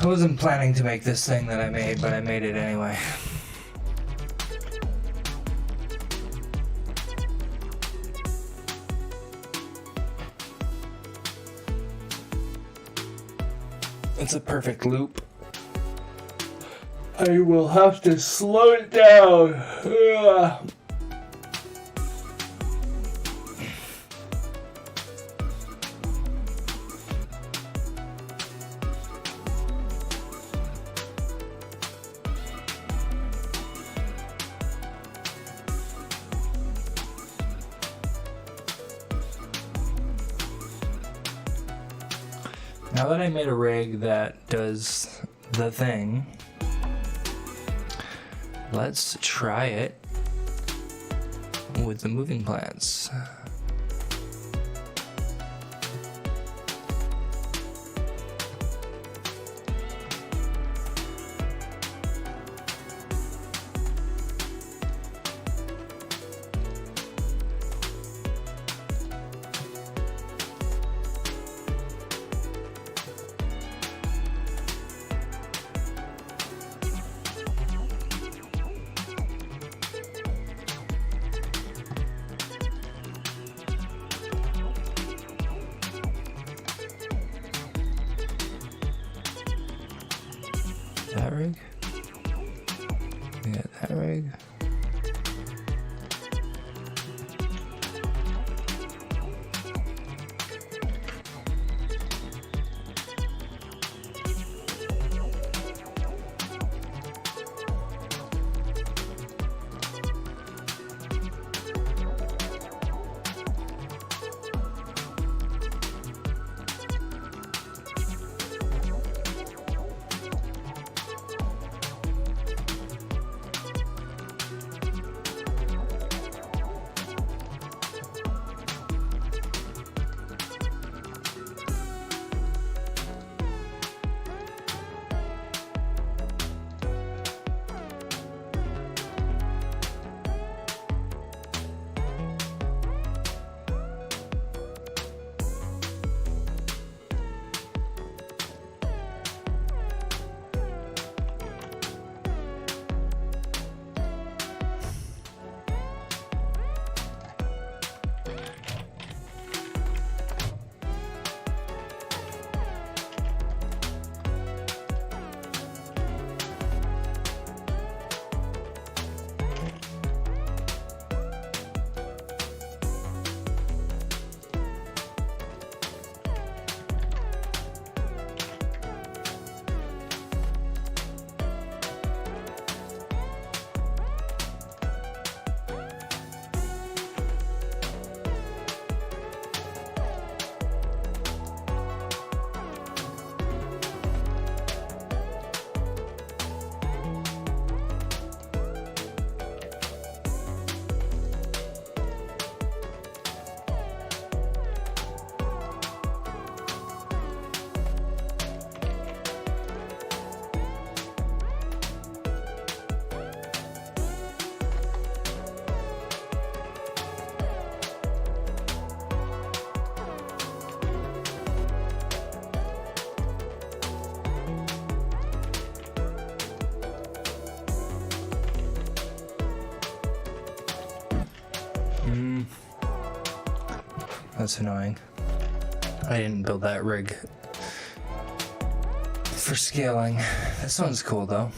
I wasn't planning to make this thing that I made, but I made it anyway. It's a perfect loop. I will have to slow it down. Ugh. Now that I made a rig that does the thing, let's try it with the moving plants. That rig. We got that rig. That's annoying. I didn't build that rig for scaling. This one's cool though.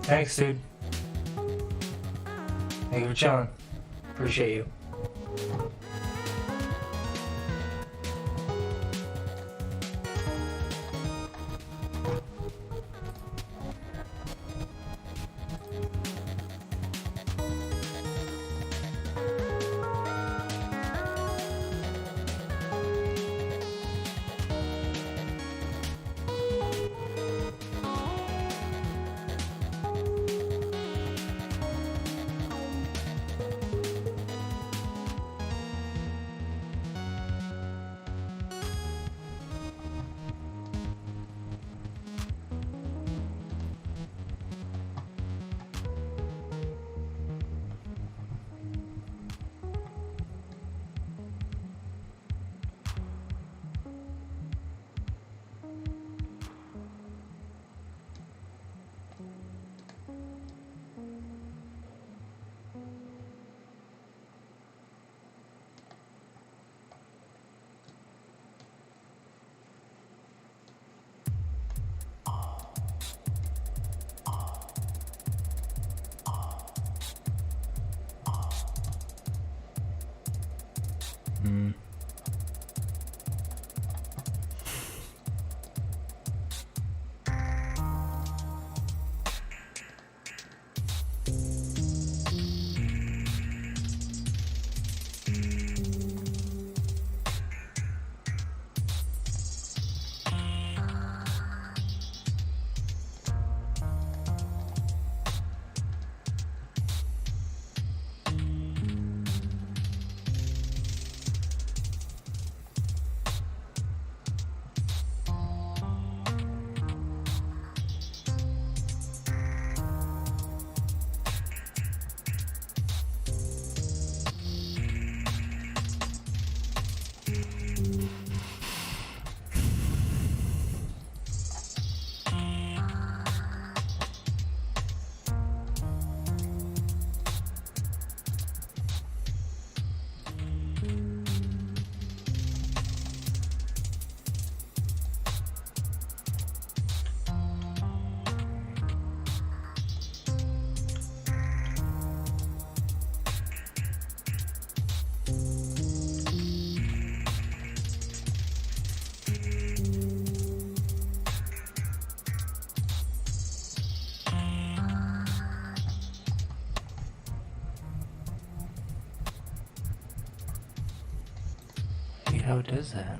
Thanks, dude. Thank you for chilling. Appreciate you. How does that?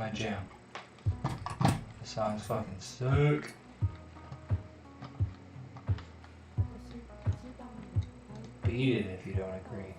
my jam. The songs fucking suck. Beat it if you don't agree.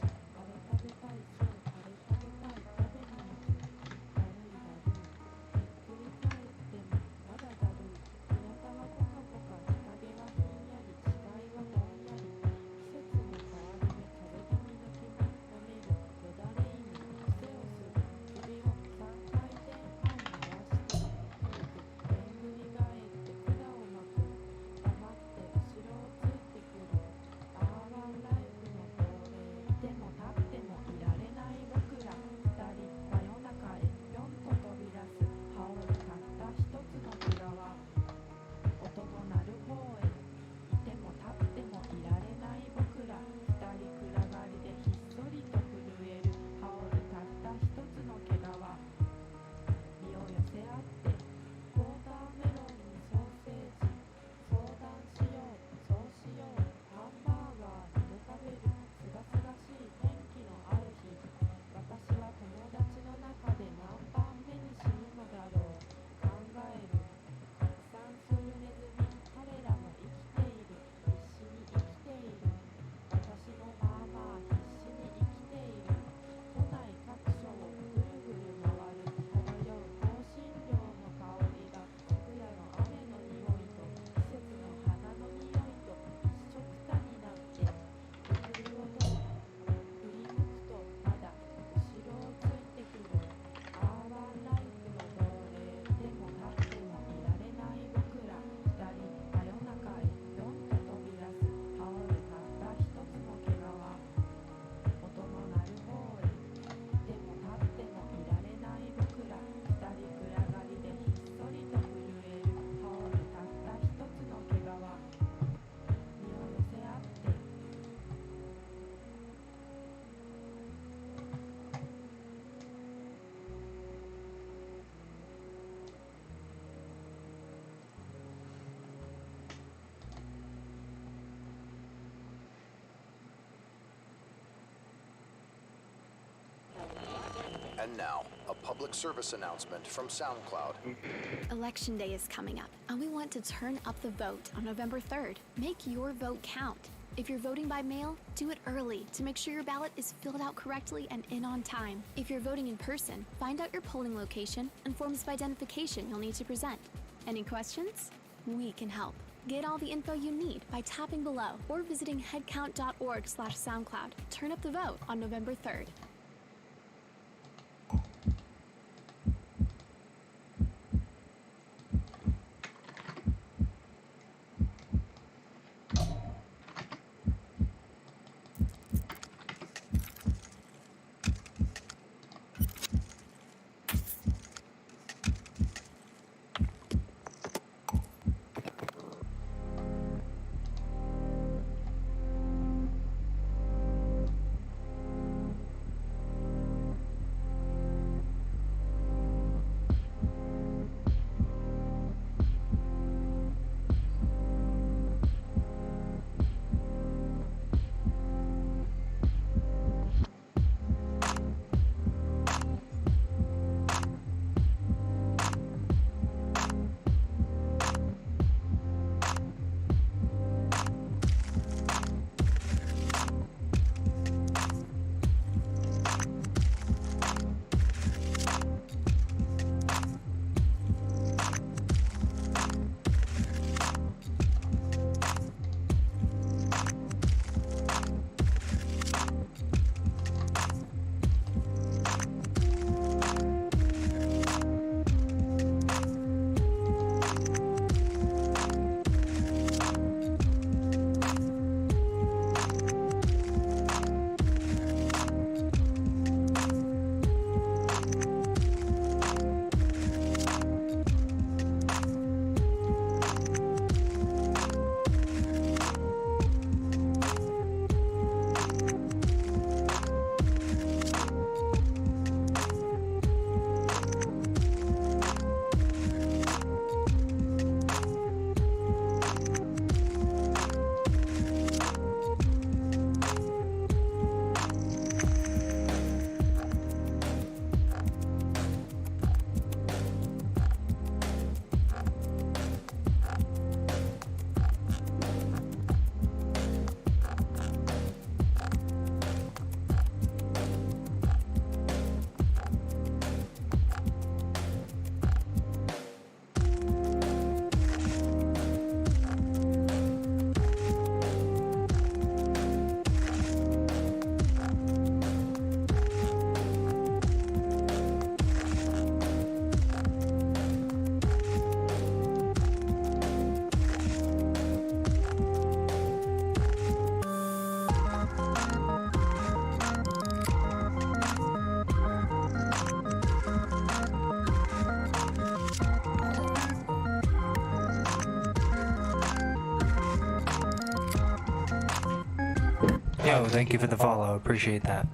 And now, a public service announcement from SoundCloud. Election Day is coming up, and we want to turn up the vote on November 3rd. Make your vote count. If you're voting by mail, do it early to make sure your ballot is filled out correctly and in on time. If you're voting in person, find out your polling location and forms of identification you'll need to present. Any questions? We can help. Get all the info you need by tapping below or visiting headcount.org/SoundCloud. Turn up the vote on November 3rd. Yo, thank you for the follow. Appreciate that.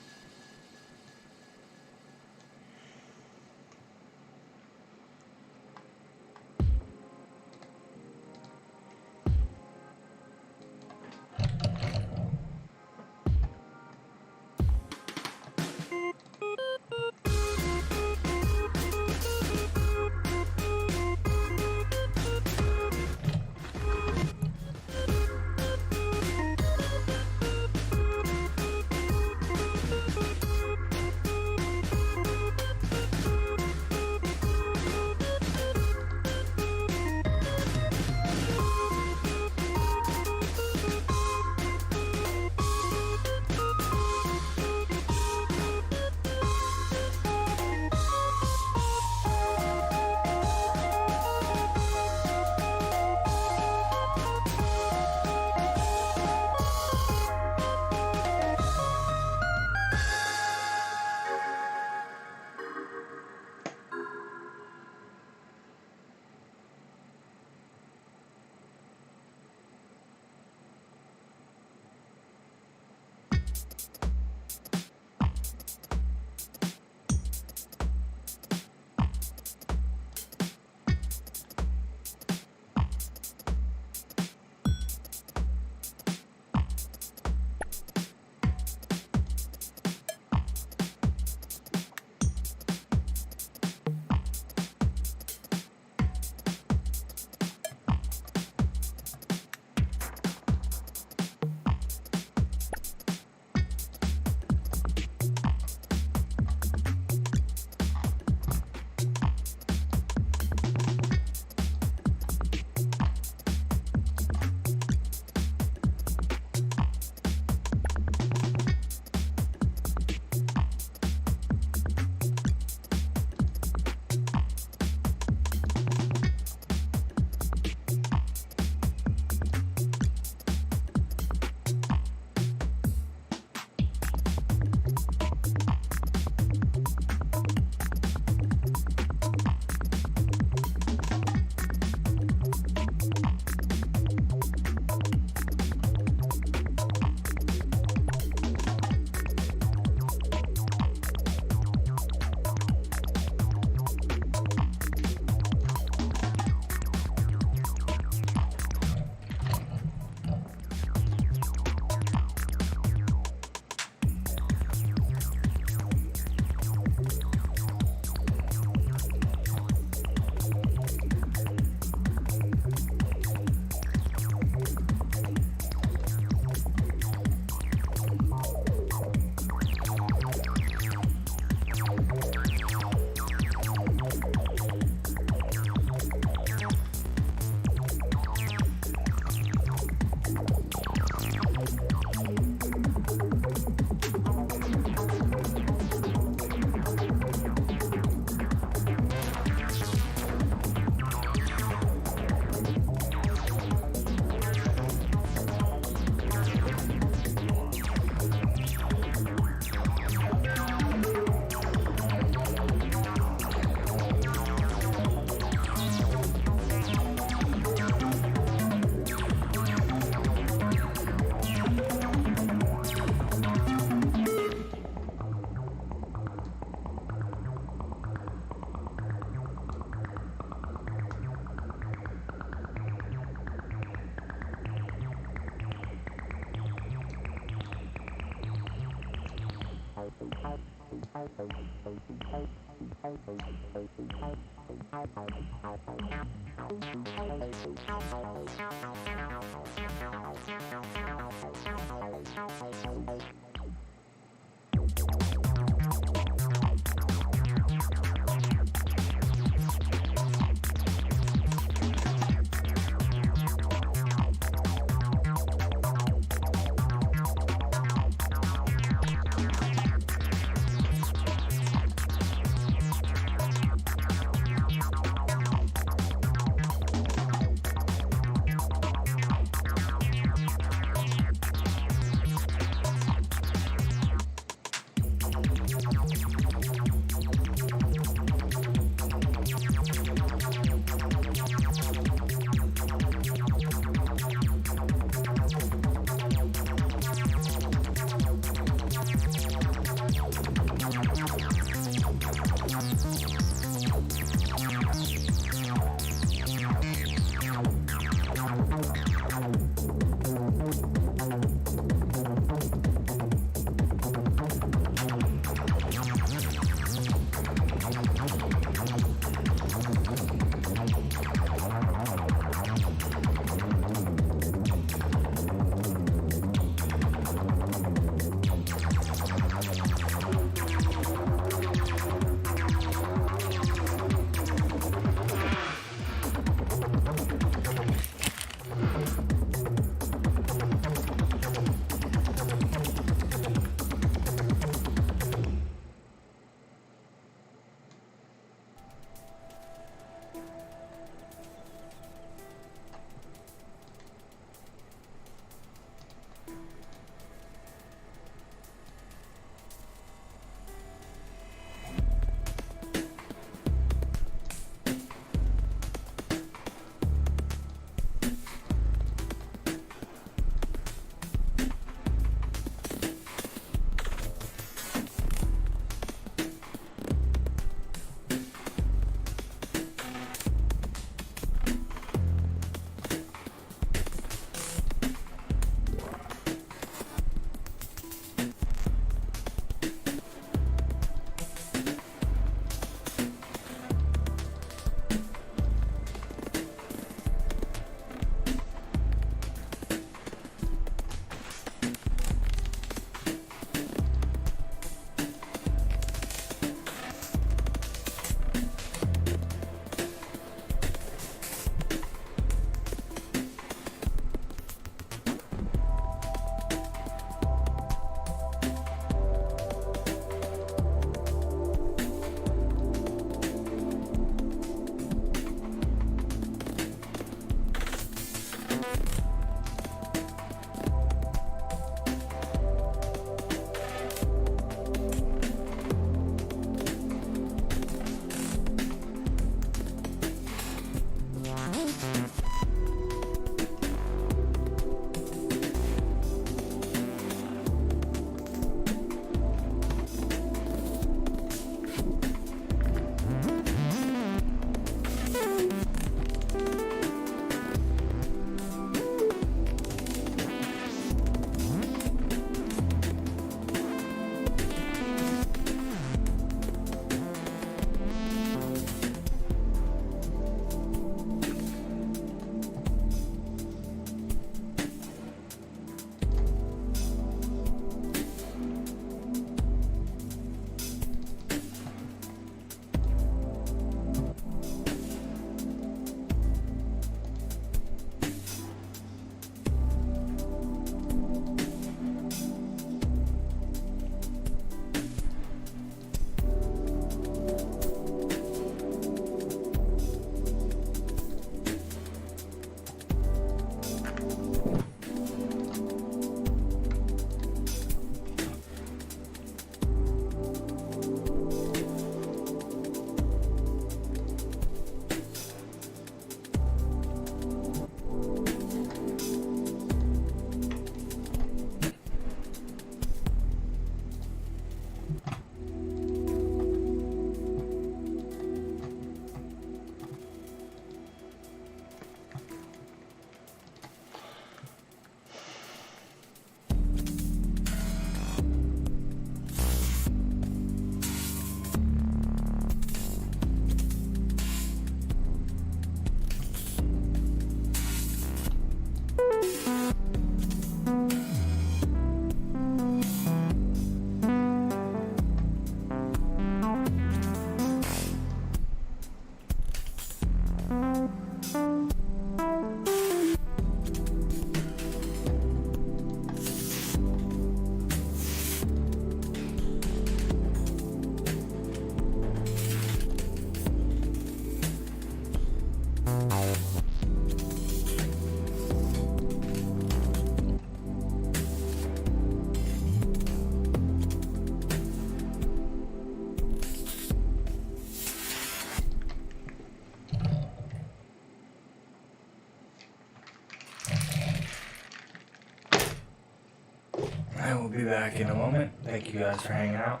back in a moment. Thank you guys for hanging out.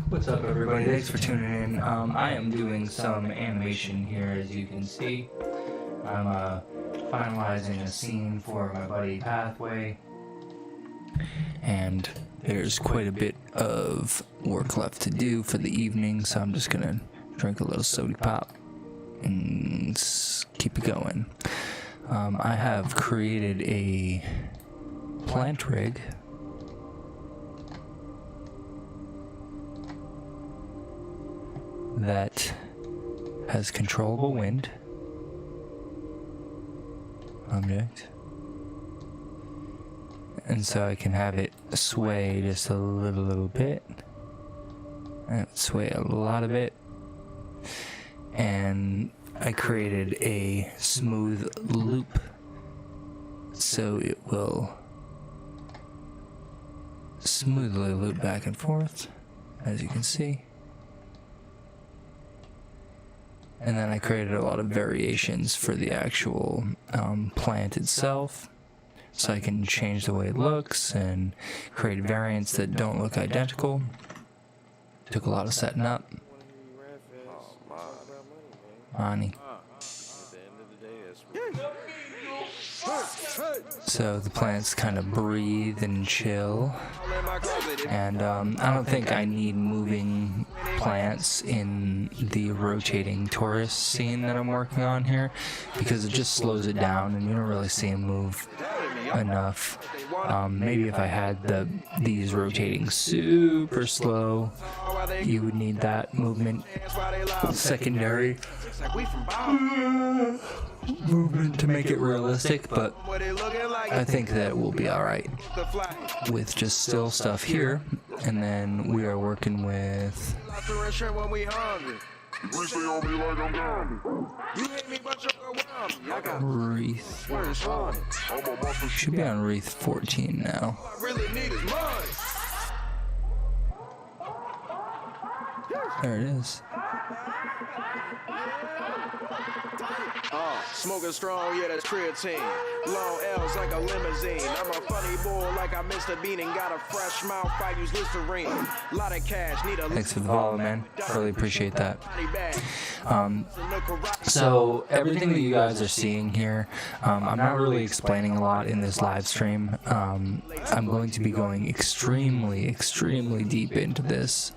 What's up, everybody? Thanks for tuning in. I am doing some animation here, as you can see. I'm finalizing a scene for my buddy Pathway, and there's quite a bit of work left to do for the evening, so I'm just gonna drink a little soda pop and keep it going. I have created a plant rig that has controllable wind, object. And so I can have it sway just a little bit. And sway a lot of it. And I created a smooth loop so it will smoothly loop back and forth, as you can see. And then I created a lot of variations for the actual plant itself, so I can change the way it looks and create variants that don't look identical. Took a lot of setting up. Money. So the plants kind of breathe and chill, and I don't think I need moving plants in the rotating tourist scene that I'm working on here, because it just slows it down and you don't really see them move enough. Maybe if I had these rotating super slow, you would need that movement secondary movement to make it realistic, but I think that it will be alright with just still stuff here. And then we are working with wreath. Should be on wreath 14 now. There it is. Smoking strong, yeah, that's creatine. Long L's like a limousine. I'm a funny boy like I Mr. Bean and got a fresh mouth. I use Listerine. Lot of cash, need a. Thanks for the follow, man. Really appreciate that. So everything that you guys are seeing here, I'm not really explaining a lot in this live stream. I'm going to be going extremely deep into this.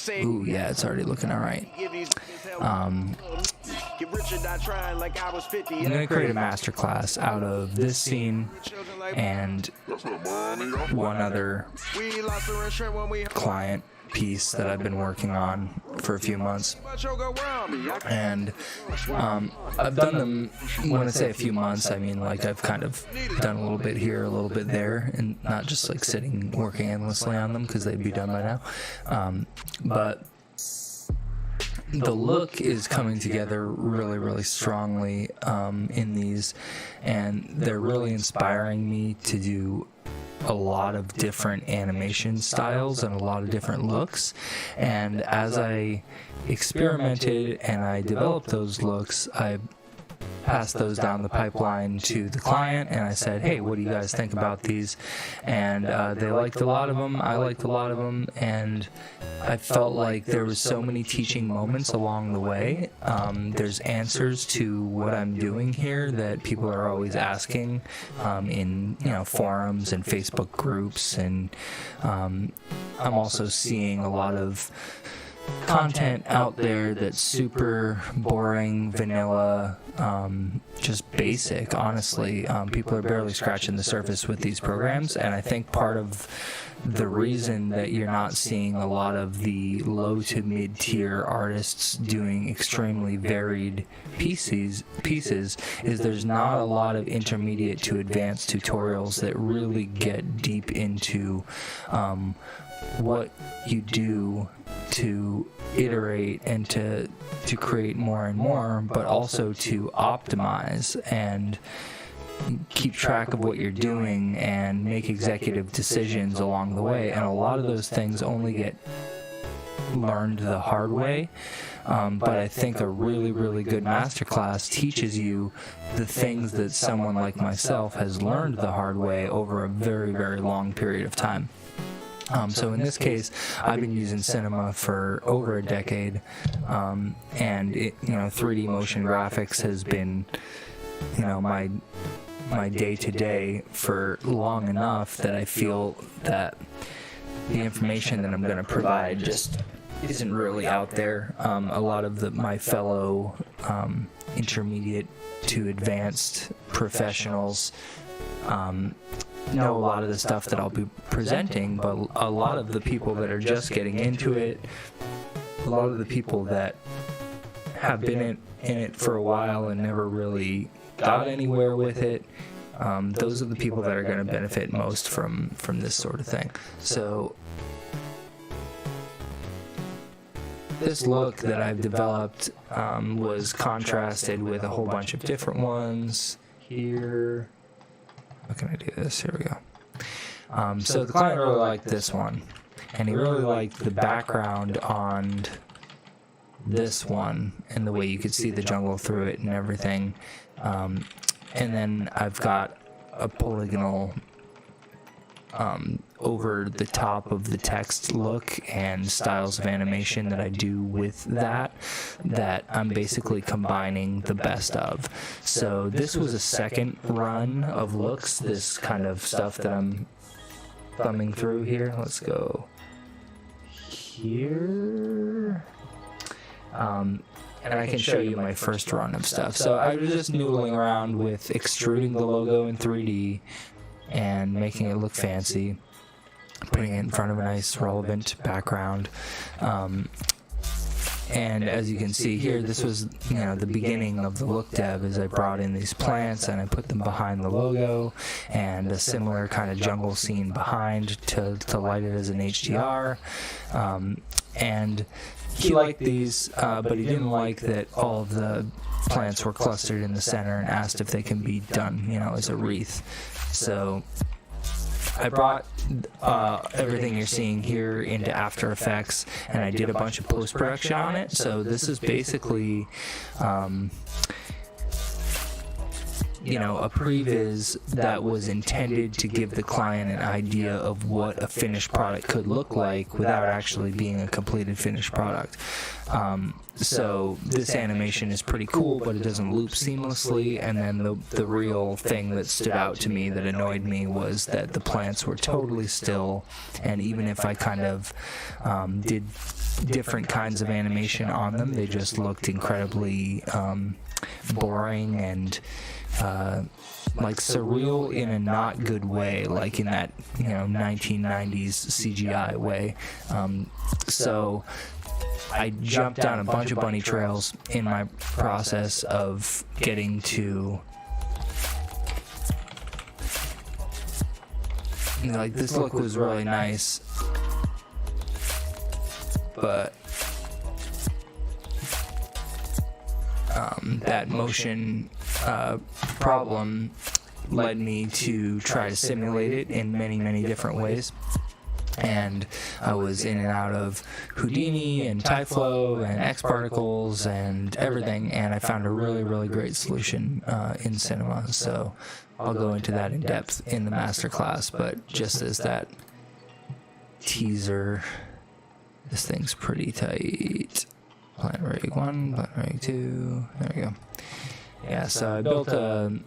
Ooh, yeah, it's already looking alright. I'm going to create a masterclass out of this scene and one other client piece that I've been working on for a few months. And I've done them, when I say a few months, I mean like I've kind of done a little bit here, a little bit there, and not just like sitting working endlessly on them because they'd be done by now. But the look is coming together really strongly in these, and they're really inspiring me to do a lot of different animation styles and a lot of different looks. And as I experimented and I developed those looks, I passed those down the pipeline to the client, and I said, hey, what do you guys think about these? And they liked a lot of them, I liked a lot of them, and I felt like there was so many teaching moments along the way. There's answers to what I'm doing here that people are always asking in forums and Facebook groups, and I'm also seeing a lot of content out there that's super boring, vanilla, just basic, honestly. People are barely scratching the surface with these programs, and I think part of the reason that you're not seeing a lot of the low to mid-tier artists doing extremely varied pieces is there's not a lot of intermediate to advanced tutorials that really get deep into what you do to iterate and to create more and more, but also to optimize and keep track of what you're doing and make executive decisions along the way. And a lot of those things only get learned the hard way. But I think a really good masterclass teaches you the things that someone like myself has learned the hard way over a very long period of time. So in this case, I've been using cinema for over a decade, and 3D motion graphics has been, my day-to-day for long enough that I feel that the information that I'm going to provide just isn't really out there. A lot of my fellow intermediate to advanced professionals know a lot of the stuff that I'll be presenting, but a lot of the people that are just getting into it, a lot of the people that have been in it for a while and never really got anywhere with it, those are the people that are going to benefit most from this sort of thing. So this look that I've developed was contrasted with a whole bunch of different ones here. How can I do this? Here we go. So the client really liked this one, and he really liked the background on this one and the way you could see the jungle through it and everything. And then I've got a polygonal over the top of the text look and styles of animation that I do with that I'm basically combining the best of. So this was a second run of looks, this kind of stuff that I'm thumbing through here. Let's go here. And I can show you my first run of stuff. So I was just noodling around with extruding the logo in 3D and making it look fancy, putting it in front of a nice relevant background. And as you can see here, this was, the beginning of the Lookdev, as I brought in these plants and I put them behind the logo, and a similar kind of jungle scene behind to light it as an HDR. And he liked these, but he didn't like that all of the plants were clustered in the center, and asked if they can be done, as a wreath. So I brought everything you're seeing here into After Effects, and I did a bunch of post-production on it. So this is basically a previs that was intended to give the client an idea of what a finished product could look like without actually being a completed finished product. So this animation is pretty cool, but it doesn't loop seamlessly. And then the real thing that stood out to me that annoyed me was that the plants were totally still, and even if I kind of did different kinds of animation on them, they just looked incredibly boring and like surreal in a not good way, like in that 1990s CGI way. So I jumped down a bunch of bunny trails in my process of getting to like this look was really nice, but that motion problem led me to try to simulate it in many different ways. And I was in and out of Houdini and Tyflow and X-Particles and everything, and I found a really great solution in Cinema. So I'll go into that in depth in the masterclass, but just as that teaser, this thing's pretty tight. Plant rig 1, plant rig 2, there we go. Yeah, so I built a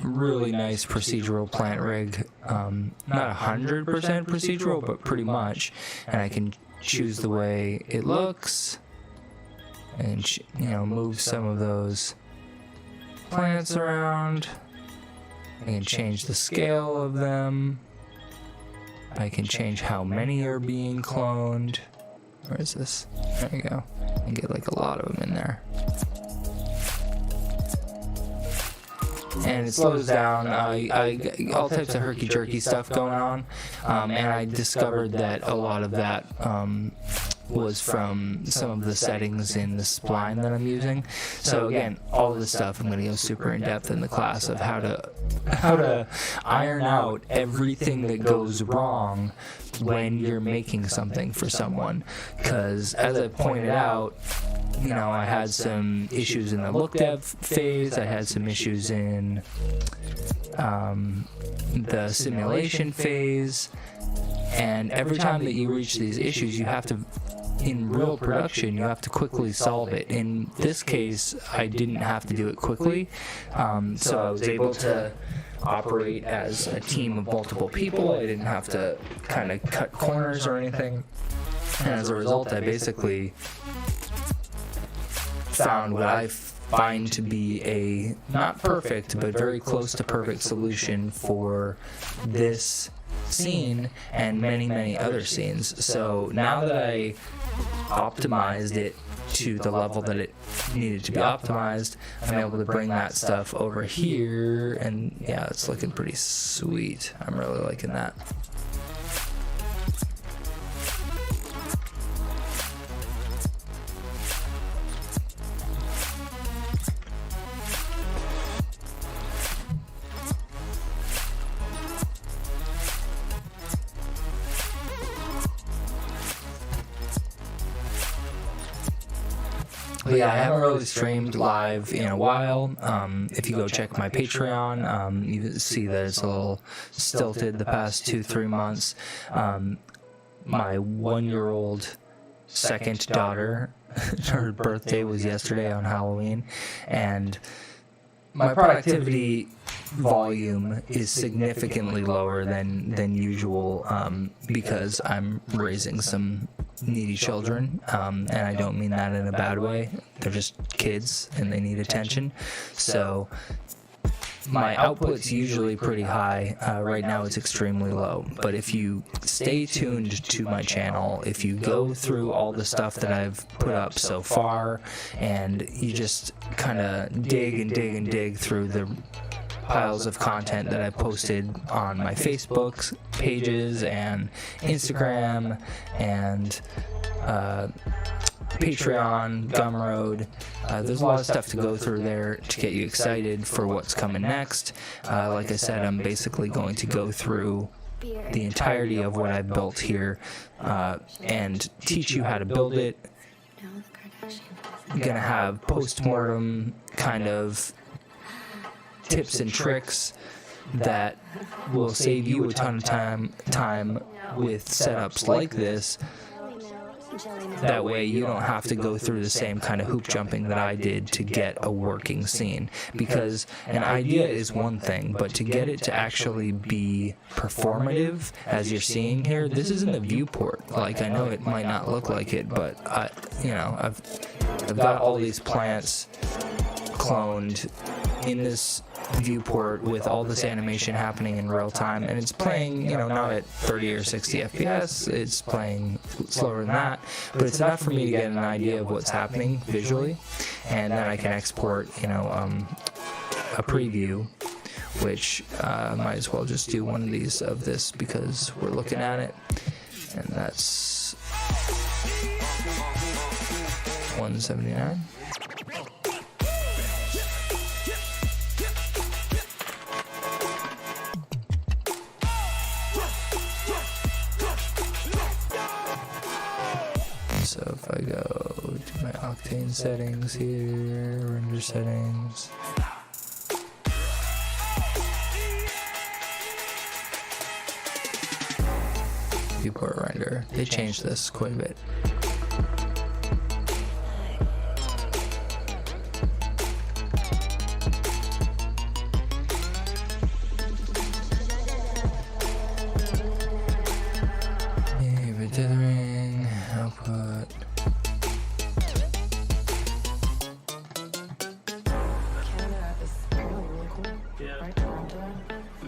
really nice procedural plant rig, not 100% procedural, but pretty much, and I can choose the way it looks and move some of those plants around. I can change the scale of them. I can change how many are being cloned. Where is this? There you go. I can get like a lot of them in there. And it slows down. I all types of herky-jerky stuff going on, and I discovered that a lot of that was from some of the settings in the spline that I'm using. So again, all of this stuff I'm going to go super in depth in the class of how to iron out everything that goes wrong when you're making something for someone. Because as I pointed out, I had some issues in the Lookdev phase, I had some issues in the simulation phase, and every time that you reach these issues, you have to, in real production, you have to quickly solve it. In this case, I didn't have to do it quickly, so I was able to operate as a team of multiple people. I didn't have to kind of cut corners or anything, and as a result, I basically found what I find to be a not perfect but very close to perfect solution for this scene and many other scenes. So now that I optimized it to the level that it needed to be optimized, I'm able to bring that stuff over here, and yeah, it's looking pretty sweet. I'm really liking that. But yeah, I haven't really streamed live in a while. If you go check my Patreon, you see that it's a little stilted the past 2-3 months. My 1-year-old second daughter, her birthday was yesterday on Halloween, and my productivity volume is significantly lower than usual because I'm raising some needy children, and I don't mean that in a bad way. They're just kids and they need attention. So my output's usually pretty high. Right now it's extremely low, but if you stay tuned to my channel, if you go through all the stuff that I've put up so far, and you just kind of dig and dig and dig through the piles of content that I posted on my Facebook pages and Instagram and Patreon, Gumroad. There's a lot of stuff to go through there to get you excited for what's coming next. Like I said, I'm basically going to go through the entirety of what I've built here and teach you how to build it. I'm gonna have post-mortem kind of tips and tricks that will save you a ton of time with setups like this. That way you don't have to go through the same kind of hoop jumping that I did to get a working scene. Because an idea is one thing, but to get it to actually be performative, as you're seeing here, this isn't a viewport. Like, I know it might not look like it, but I've got all these plants cloned in this viewport with all this animation happening in real time, and it's playing, not at 30 or 60 FPS, it's playing slower than that, but it's enough for me to get an idea of what's happening visually, and then I can export, a preview, which might as well just do one of these of this because we're looking at it, and that's 179. So if I go to my Octane settings here, render settings. Viewport render. They changed this quite a bit. Dithering, output.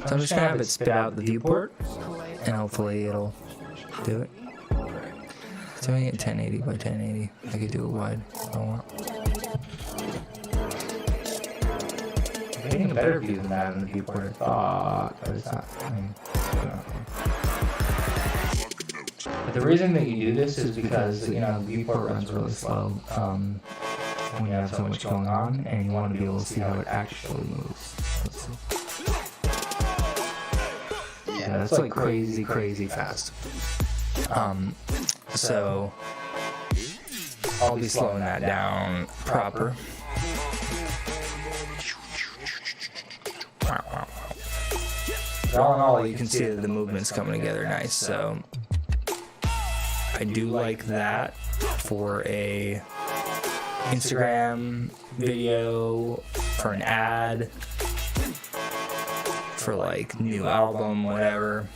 So I'm just gonna have it spit out the viewport, and hopefully it'll do it. It's doing it 1080 by 1080. I could do it wide if I want. I'm getting a better view than that in the viewport, I thought, but it's not. But the reason that you do this is because, the viewport runs really slow when you have so much going on, and you want to be able to see how it actually moves. Let's see. Yeah, that's like crazy fast. So I'll be slowing that down proper. But all in all, you can see that the movement's coming together nice, so I do like that for a Instagram video, for an ad, for like new album, whatever.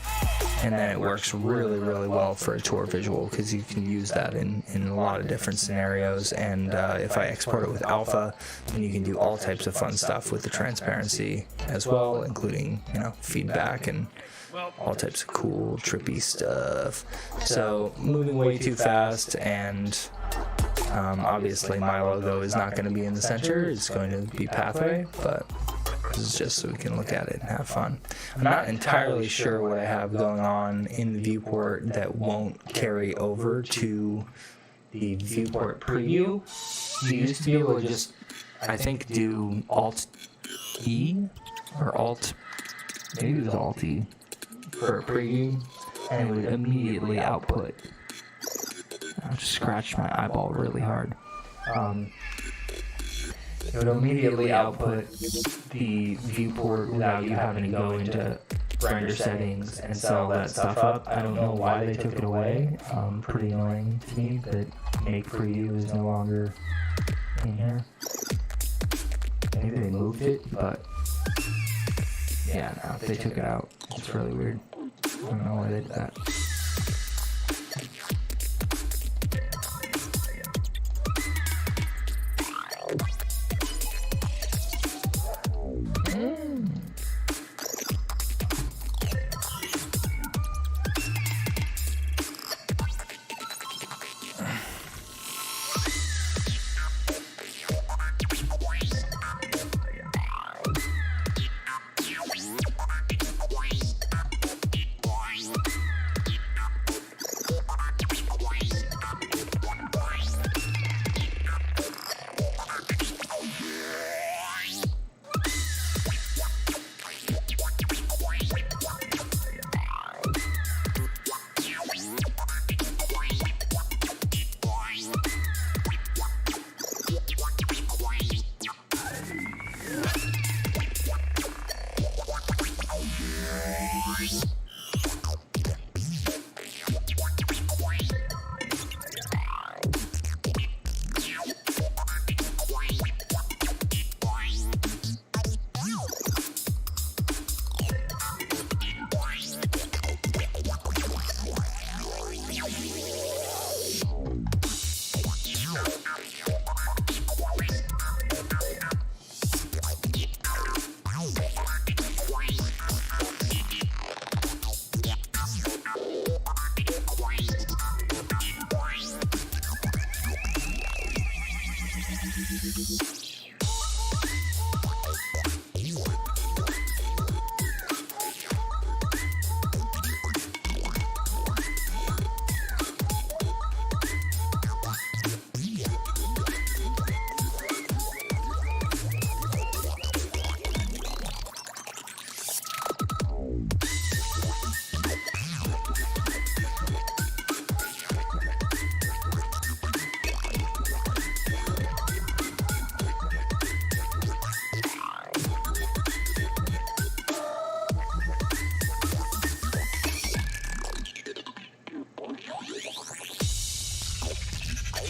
And then it works really well for a tour visual because you can use that in a lot of different scenarios. And if I export it with alpha, then you can do all types of fun stuff with the transparency as well, including, feedback and all types of cool, trippy stuff. So moving way too fast and Obviously, my logo is not going to be in the center. It's going to be pathway, but this is just so we can look at it and have fun. I'm not entirely sure what I have going on in the viewport that won't carry over to the viewport preview. You used to be able to just, I think, do Alt-E or Alt, maybe it was Alt-E for a preview, and it would immediately output. I just scratched my eyeball really hard. It would immediately output the viewport without you having to go into render settings and set all that stuff up. I don't know why they took it away. Pretty annoying to me that Make Preview is no longer in here. Maybe they moved it, but yeah, no, they took it out. It's really weird. I don't know why they did that.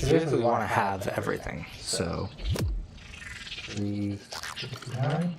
Basically, we want to have everything. So 359.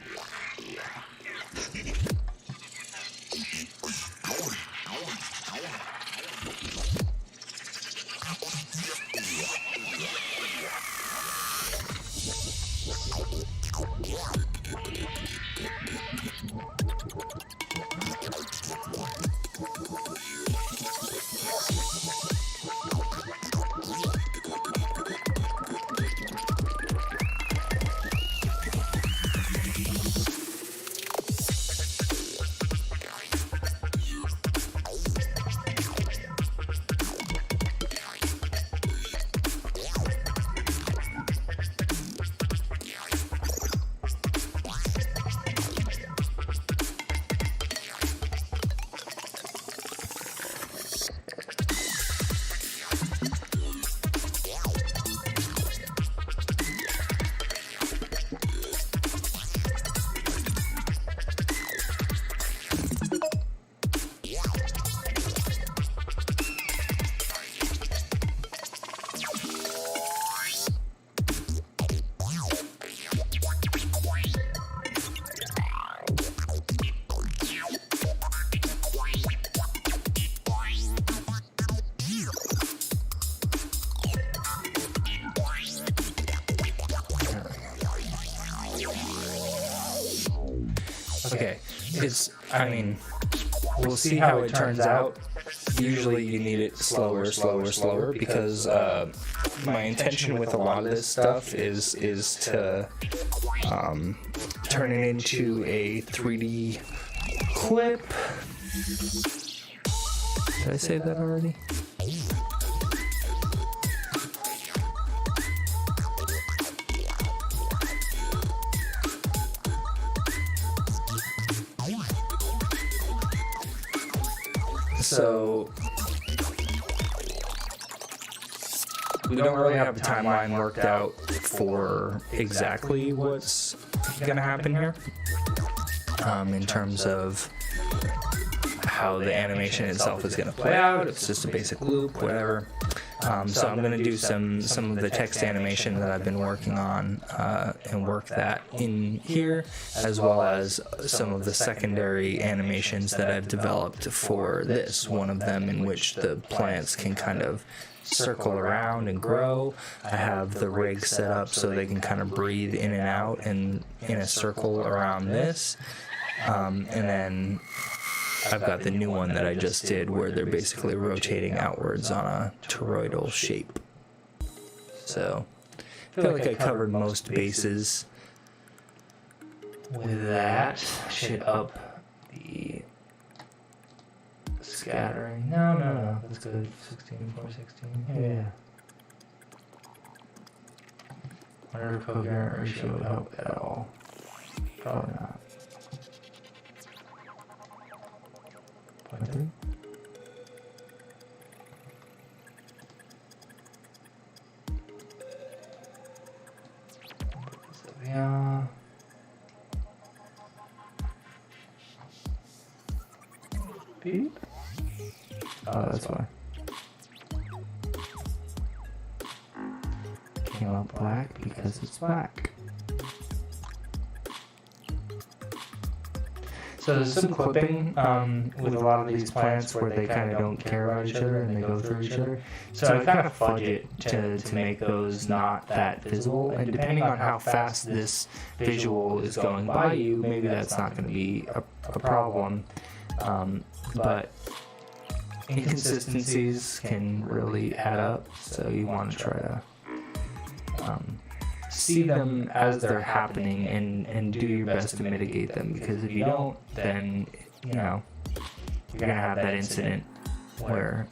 Okay, I mean, we'll see how it turns out. Usually you need it slower, because my intention with a lot of this stuff is to turn it into a 3D clip. Did I say that already? So we don't really have a timeline worked out for exactly what's gonna happen here in terms of how the animation itself is gonna play out. It's just a basic loop, whatever. So I'm gonna do some of the text animation that I've been working on and work that in here, as well as some of the secondary animations that I've developed for this. One of them in which the plants can kind of circle around and grow. I have the rig set up so they can kind of breathe in and out and in a circle around this. And then I've got the new one that I just did where they're basically rotating outwards on a toroidal shape. So I feel like I covered most bases with that. I should up the scattering. No, that's good. 16, 416. Yeah. Wonder if coherent ratio would help at all. Probably not. 0.3. Yeah. Beep. Oh, that's why. Came out black because it's black. So there's some clipping with a lot of these plants where they kind of don't care about each other and they go through each other. So I kind of fudge it to make those not that visible. And depending on how fast this visual is going by you, maybe that's not going to be a problem. But inconsistencies can really add up, so you want to try to see them as they're happening and do your best to mitigate them, because if you don't, then you know you're gonna have that incident where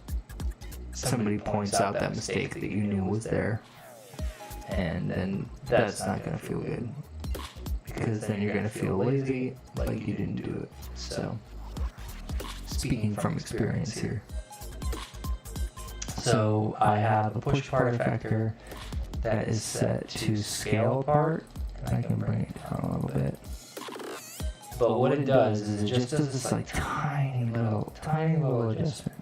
somebody points out that mistake that you knew was there, and then that's not gonna feel good, because then you're gonna feel lazy, like you didn't do it. So speaking from experience here. So I have a push part effector that is set to scale part. I can bring it down a little bit. But what it does is it just does this like tiny little adjustment.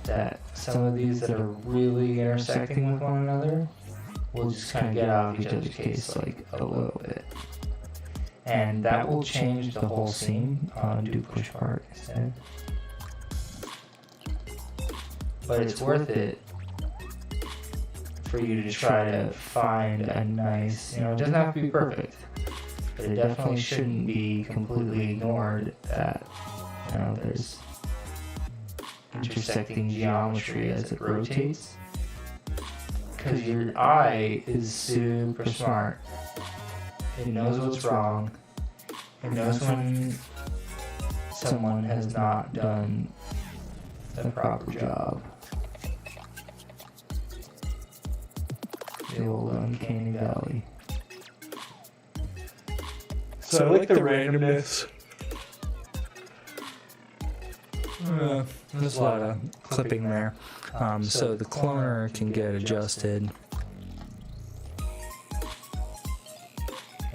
That some of these that are really intersecting with one another will just kind of get out of each other's case like a little bit. And that will change the whole scene on do push part instead. But it's worth it for you to try to find a nice, it doesn't have to be perfect, but it definitely shouldn't be completely ignored that, there's intersecting geometry as it rotates. Because your eye is super smart. It knows what's wrong. It knows when someone has not done the proper job. The old uncanny valley. So I like the randomness. There's a lot of clipping there. So the cloner can get adjusted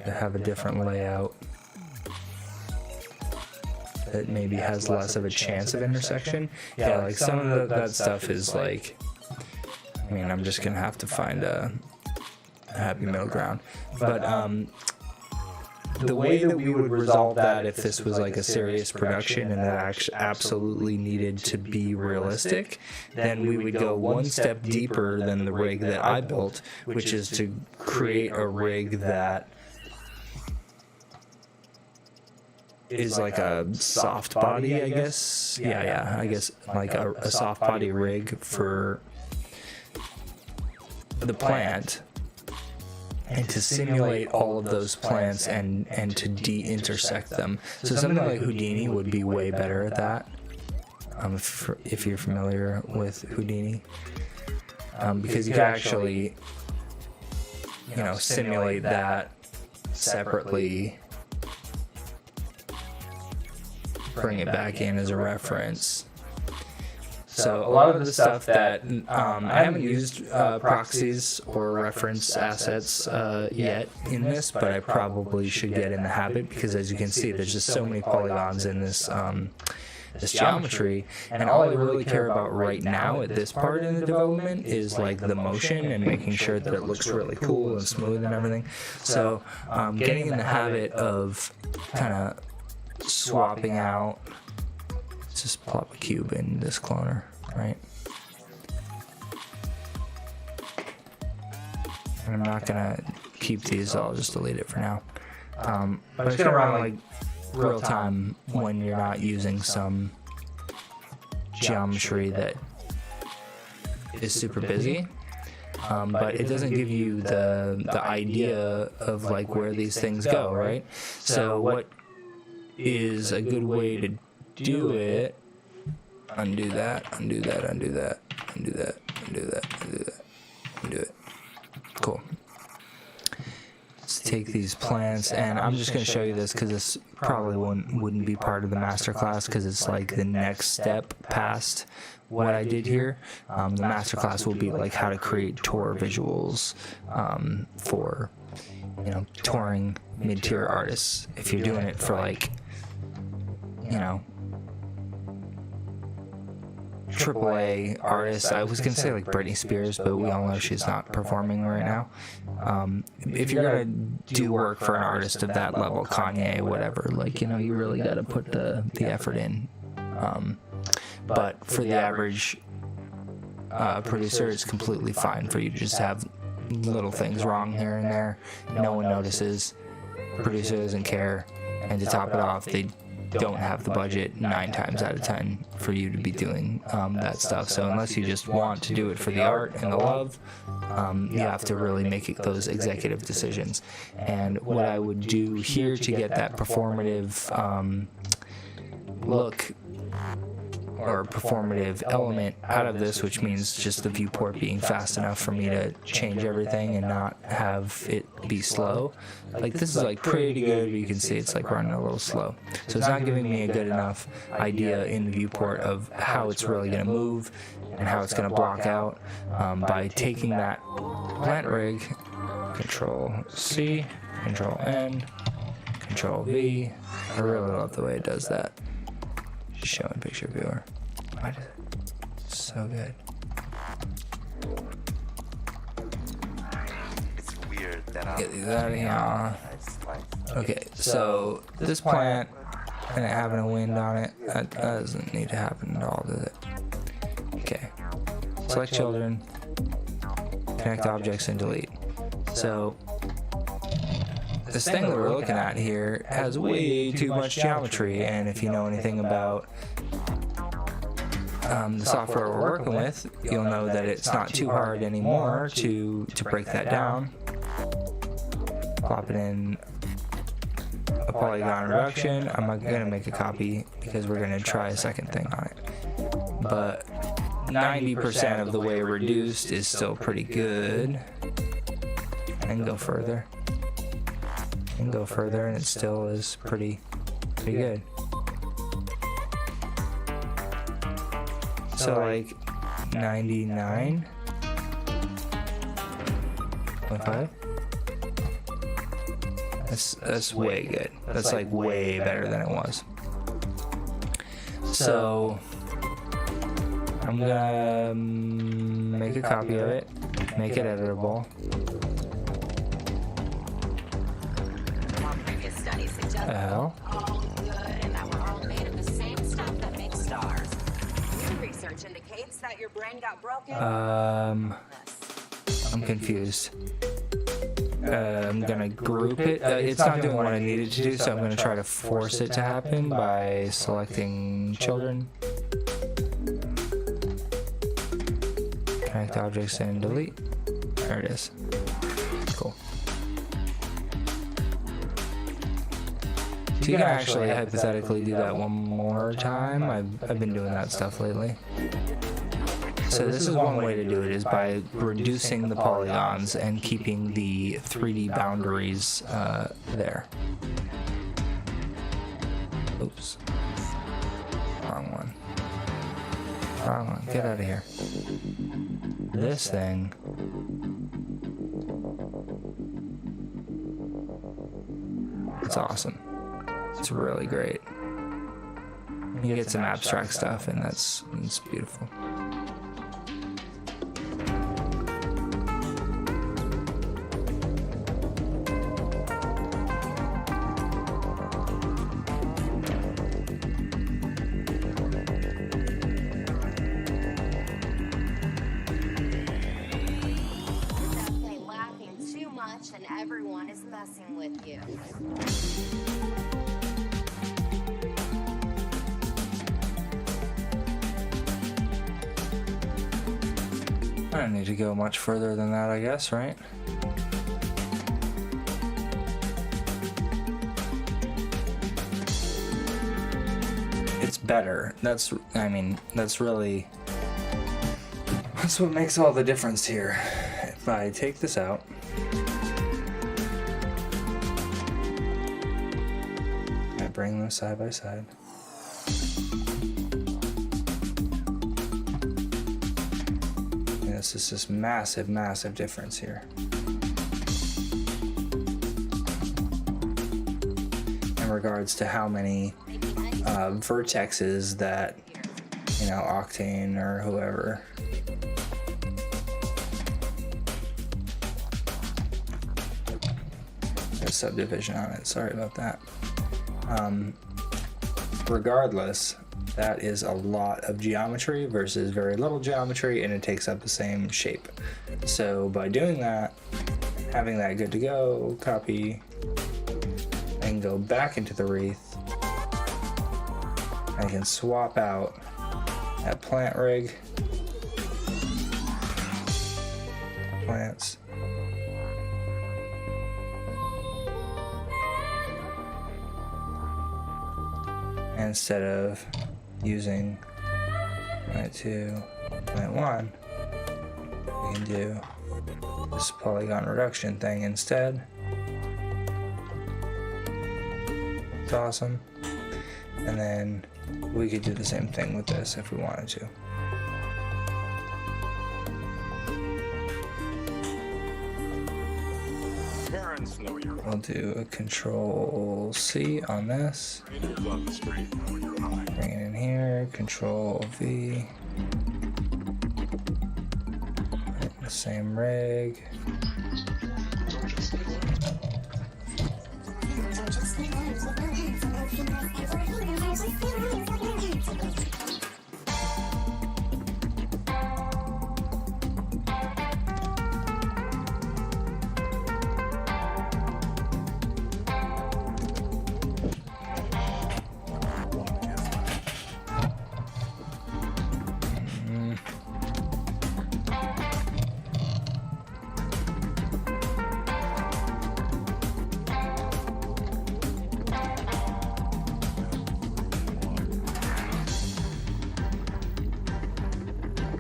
to have a different layout that maybe has less of a chance of intersection. Yeah, like some of that stuff is like, I'm just gonna have to find a happy middle ground. But the way that we would resolve that if this was like a serious production and that absolutely needed to be realistic, then we would go one step deeper than the rig that I built, which is to create a rig that is like a soft body, I guess. Yeah, I guess like a soft body rig for the plant, and to simulate all of those plants and to de-intersect them. So something like Houdini would be way better at that. If you're familiar with Houdini, because you can actually, simulate that separately, bring it back in as a reference. So a lot of the stuff that I haven't used proxies or reference assets yet in this, but I probably should get in the habit, because as you can see, there's just so many polygons in this this geometry, and all I really care about right now at this part in the development is like the motion and making sure that it looks really cool and smooth and everything. So getting in the habit of kind of swapping out. Let's just plop a cube in this cloner, right? And I'm not gonna keep these, I'll just delete it for now. But it's gonna run like real time when you're not using some geometry that is super busy. But it doesn't give you the idea of like where these things go, right? So what is a good way to do it? Undo that, undo that, undo that, undo that, undo that, undo that, undo it. Cool. Let's take these plants, and I'm just going to show you this because this probably wouldn't be part of the masterclass, because it's like the next step past what I did here. The masterclass will be like how to create tour visuals for, touring mid-tier artists. If you're doing it for like, AAA artists, I was gonna say like Britney Spears, but we all know she's not performing right now. If you're gonna do work for an artist of that level, Kanye, whatever, like, you really gotta put the effort in. But for the average producer, it's completely fine for you to just have little things wrong here and there. No one notices. Producer doesn't care, and to top it off, they don't have the budget 9 times out of 10 for you to be doing that stuff. So unless you just want to do it for the art and the love, you have to really make those executive decisions. And what I would do here to get that performative look or performative element out of this, which means just the viewport being fast enough for me to change everything and not have it be slow. Like, this is like pretty good, but you can see it's like running a little slow. So it's not giving me a good enough idea in the viewport of how it's really going to move and how it's going to block out. By taking that plant rig, Control C, Control N, Control V. I really love the way it does that. Show in picture viewer. Why does it? So good. It's weird that Get these out of here. Okay, so this plant and it having a wind on it, that doesn't need to happen at all, does it? Okay. Select children, connect objects, and delete. So this thing that we're looking at here has way too much geometry, and if you know anything about the software we're working with, you'll know that it's not too hard anymore to break that down. Plop it in a polygon reduction. I'm not going to make a copy because we're going to try a second thing on it. But 90% of the way reduced is still pretty good. And go further. And go further, and it still is pretty good. So like 99.5. That's way good. That's like way better than it was. So I'm gonna make a copy of it, make it editable. The hell? All good, and that we're all made of the same stuff that makes stars. New research indicates that your brain got broken. I'm confused. I'm gonna group it. It's not doing what I needed to do, so I'm gonna try to force it to happen by selecting children. Connect objects and delete. There it is. Cool. So you can actually hypothetically do that one more time. I've been doing that stuff lately. So this is one way to do it, is by reducing the polygons and keeping the 3D boundaries there. Oops. Wrong one. Wrong one. Get out of here. This thing. It's awesome. It's really great. You get some abstract stuff, and it's beautiful. Definitely laughing too much and everyone is messing with you. I don't need to go much further than that, I guess, right? It's better. That's what makes all the difference here. If I take this out, I bring them side by side. This is just massive, massive difference here. In regards to how many vertexes that, Octane or whoever. There's subdivision on it, sorry about that. Regardless, that is a lot of geometry versus very little geometry, and it takes up the same shape. So by doing that, having that good to go, copy, and go back into the wreath, I can swap out that plant rig, plants, instead of using plant 2, plant 1, we can do this polygon reduction thing instead. It's awesome. And then we could do the same thing with this if we wanted to. I'll do a Control C on this. Bring it in here, Control V. The same rig.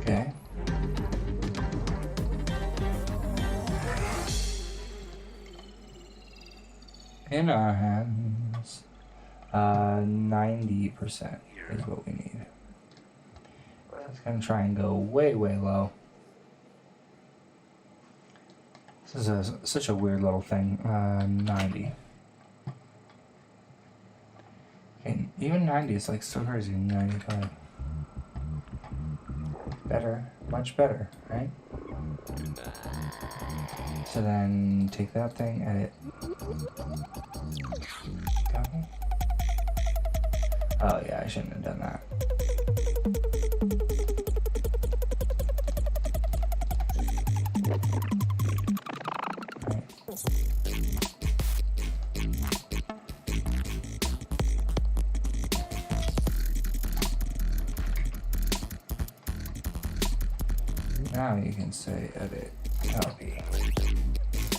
Okay. In our hands, 90% is what we need. It's gonna try and go way, way low. This is such a weird little thing. 90. Okay, even 90 is like so crazy. 95. Better, much better, right? So then take that thing, edit. Copy. Oh yeah, I shouldn't have done that. Right. now you can say edit copy.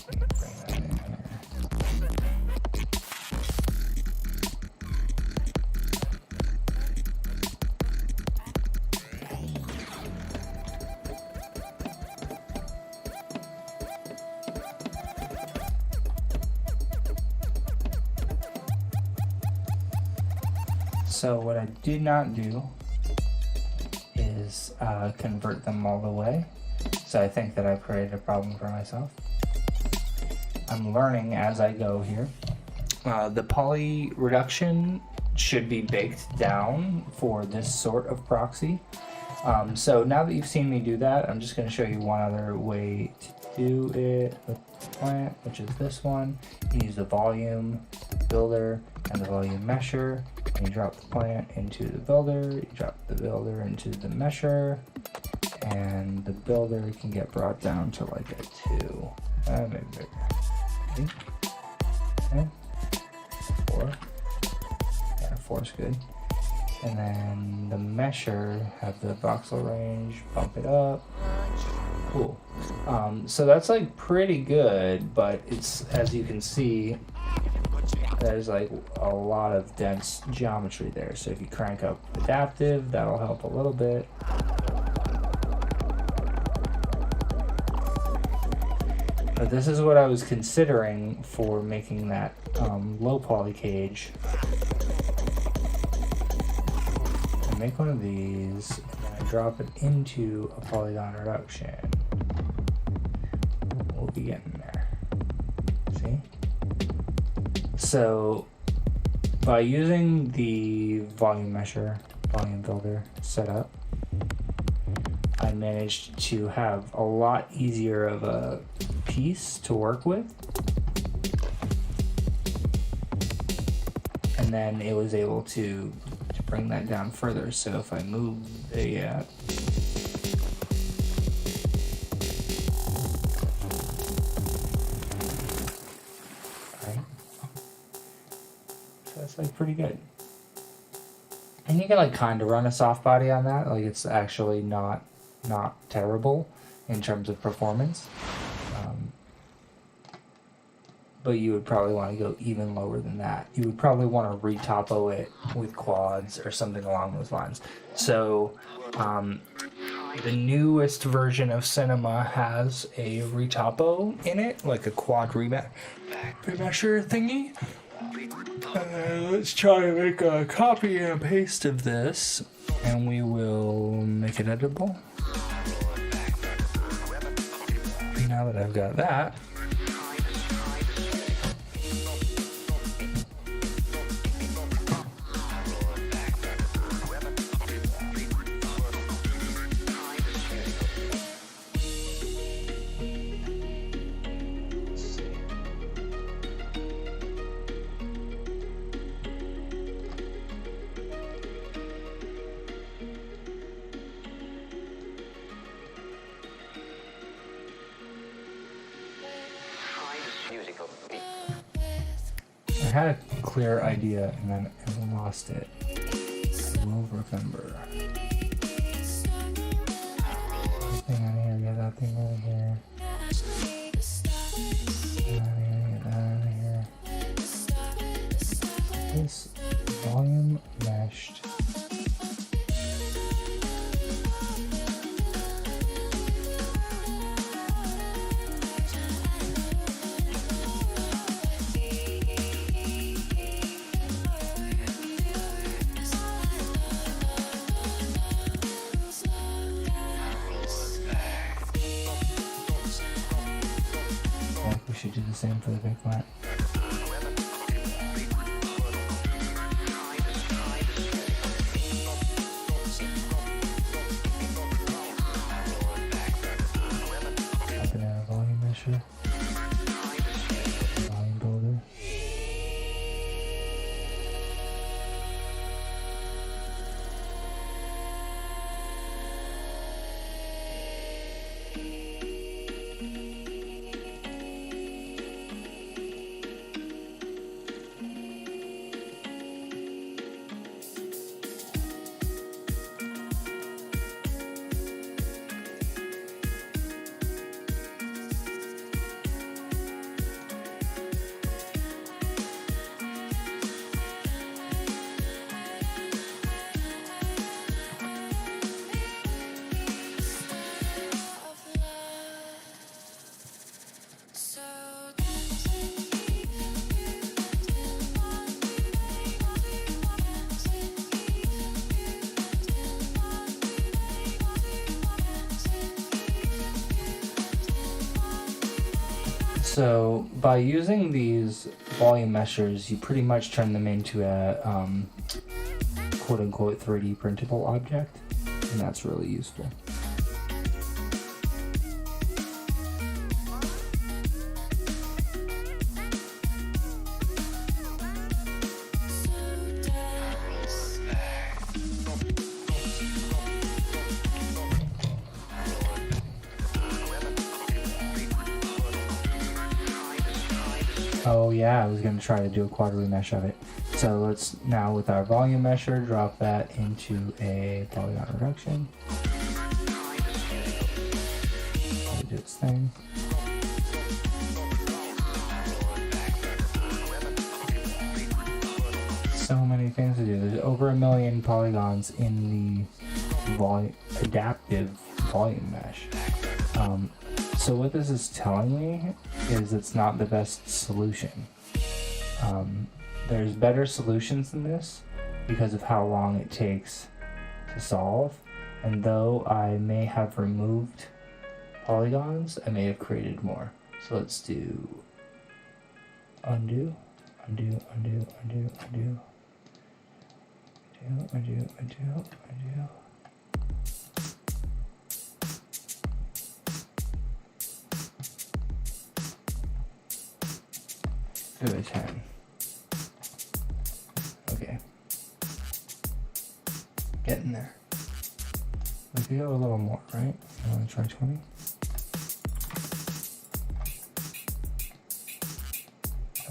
Bring that in here. So what I did not do is convert them all the way. So I think that I've created a problem for myself. I'm learning as I go here. The poly reduction should be baked down for this sort of proxy. So now that you've seen me do that, I'm just going to show you one other way to do it with the plant, which is this one. You use the volume builder and the volume mesher. And you drop the plant into the builder, you drop the builder into the mesher, and the builder can get brought down to like a 2. Maybe bigger. Okay. 4. Yeah, 4 is good. And then the mesher, have the voxel range, bump it up. Cool. So that's like pretty good, but it's, as you can see, there's like a lot of dense geometry there. So if you crank up adaptive, that'll help a little bit. But this is what I was considering for making that low poly cage. I make one of these and then I drop it into a polygon reduction. We'll be getting there. See? So by using the volume mesher, volume builder setup, I managed to have a lot easier of a piece to work with. And then it was able to bring that down further. So if I move the that's like pretty good. And you can like kind of run a soft body on that. Like it's actually not terrible in terms of performance. But you would probably want to go even lower than that. You would probably want to re-topo it with quads or something along those lines. So the newest version of Cinema has a re-topo in it, like a quad remesher thingy. Let's try to make a copy and paste of this, and we will make it editable. Now that I've got that, I had a clear idea and then I lost it. I will remember. That thing out of here, get that thing out of here. Get that out of here. This volume meshed. We should do the same for the big plant. Up in our volume mesher. Volume builder. So by using these volume meshers, you pretty much turn them into a quote-unquote 3D printable object, and that's really useful. Oh yeah, I was going to try to do a quad remesh of it. So let's now, with our volume mesher, drop that into a polygon reduction. Let it do its thing. So many things to do. There's over 1 million polygons in the adaptive volume mesh. So what this is telling me is it's not the best solution. There's better solutions than this because of how long it takes to solve. And though I may have removed polygons, I may have created more. So let's do undo, undo, undo, undo, undo, undo, undo, undo, undo. Do a 10. Okay. Getting there. We could go a little more, right? I want to try 20.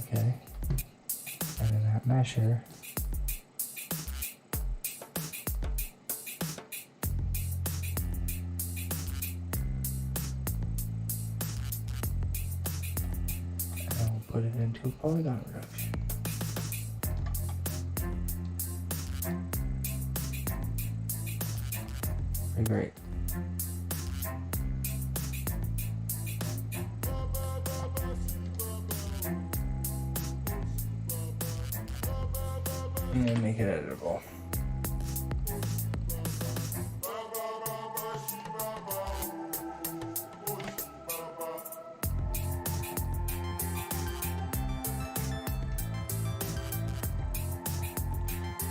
Okay. And then that mesher. Put it into a polygon reduction. Pretty great. And then make it editable.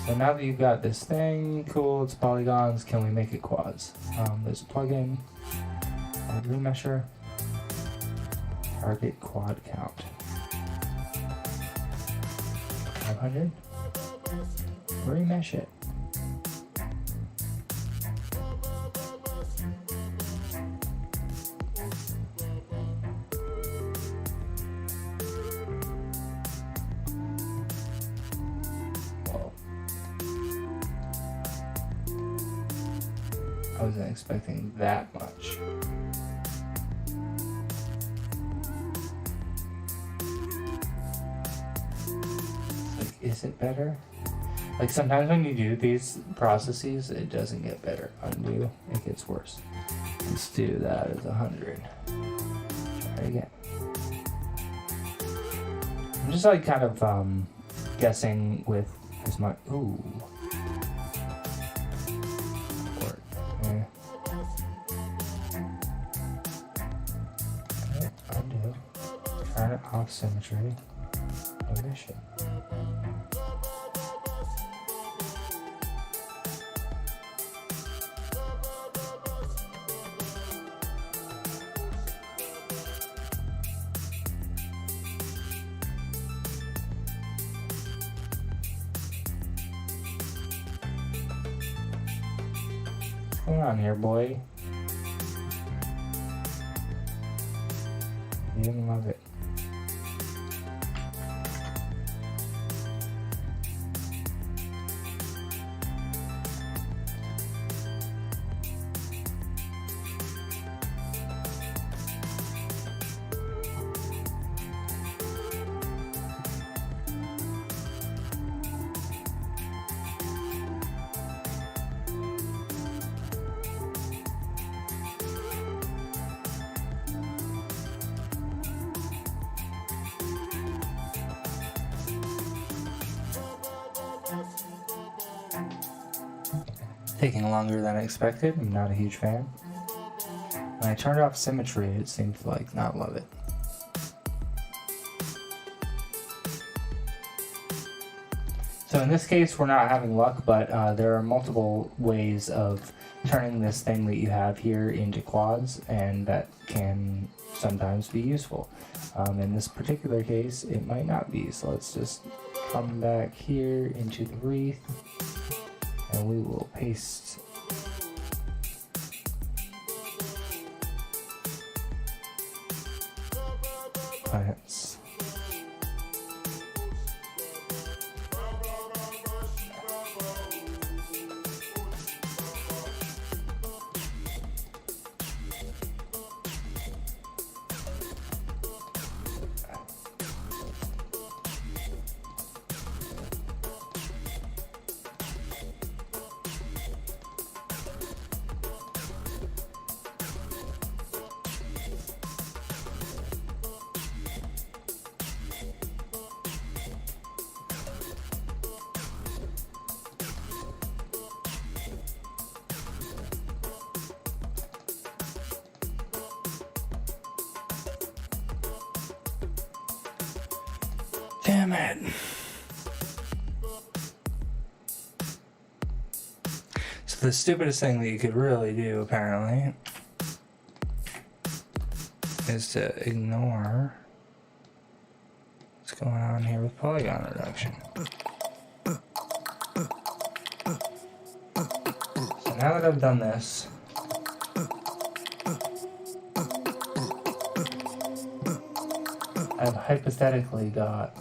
So now that you've got this thing, cool, it's polygons, can we make it quads? There's a plugin, quad remesher, target quad count. 500, remesh it. I wasn't expecting that much. Like, is it better? Like sometimes when you do these processes, it doesn't get better. Undo, it gets worse. Let's do that as 100. Try again. I'm just like kind of guessing with as much. Ooh. Undo. Turn it off symmetry. Finish it. What's going on here, boy? You didn't love it. Taking longer than I expected. I'm not a huge fan. When I turned off symmetry, it seemed to like not love it. So in this case, we're not having luck, but there are multiple ways of turning this thing that you have here into quads, and that can sometimes be useful. In this particular case, it might not be. So let's just come back here into the wreath, and we will paste plants. Damn it. So the stupidest thing that you could really do, apparently, is to ignore what's going on here with polygon reduction. So now that I've done this, I've hypothetically got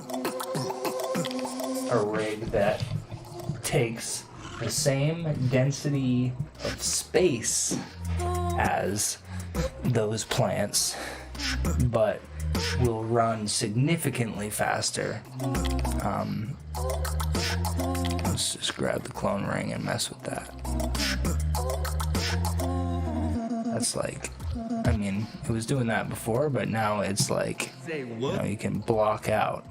a rig that takes the same density of space as those plants, but will run significantly faster. Let's just grab the clone ring and mess with that. That's like, I mean, it was doing that before, but now it's like, you know, you can block out.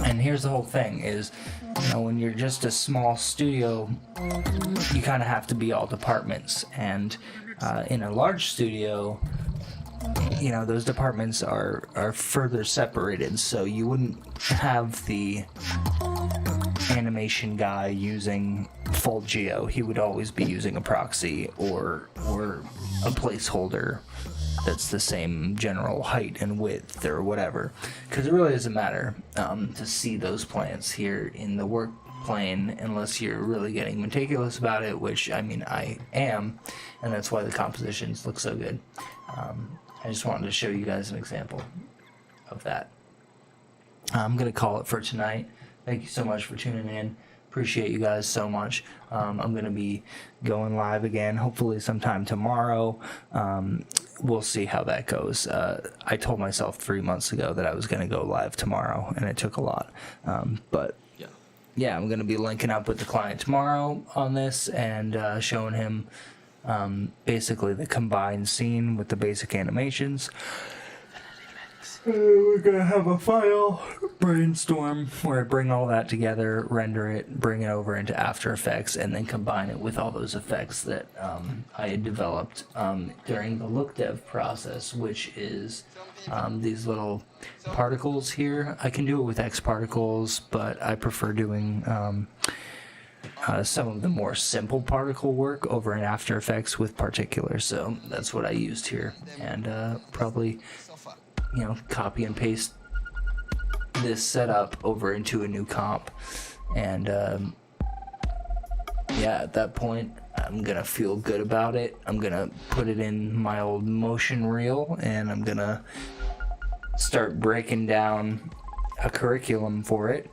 And here's the whole thing is, you know, when you're just a small studio, you kind of have to be all departments. And in a large studio, you know, those departments are further separated. So you wouldn't have the animation guy using full geo. He would always be using a proxy or a placeholder that's the same general height and width or whatever, because it really doesn't matter to see those plants here in the work plane unless you're really getting meticulous about it, which I mean I am, and that's why the compositions look so good. I just wanted to show you guys an example of that. I'm gonna call it for tonight. Thank you so much for tuning in. Appreciate you guys so much. I'm going to be going live again, hopefully sometime tomorrow. We'll see how that goes. I told myself 3 months ago that I was going to go live tomorrow, and it took a lot. But yeah, I'm going to be linking up with the client tomorrow on this and showing him basically the combined scene with the basic animations. We're gonna have a file brainstorm where I bring all that together, render it, bring it over into After Effects, and then combine it with all those effects that I had developed during the Lookdev process, which is these little particles here. I can do it with X particles, but I prefer doing some of the more simple particle work over in After Effects with particulars. So that's what I used here, and probably, you know, copy and paste this setup over into a new comp, and yeah, at that point I'm gonna feel good about it. I'm gonna put it in my old motion reel, and I'm gonna start breaking down a curriculum for it.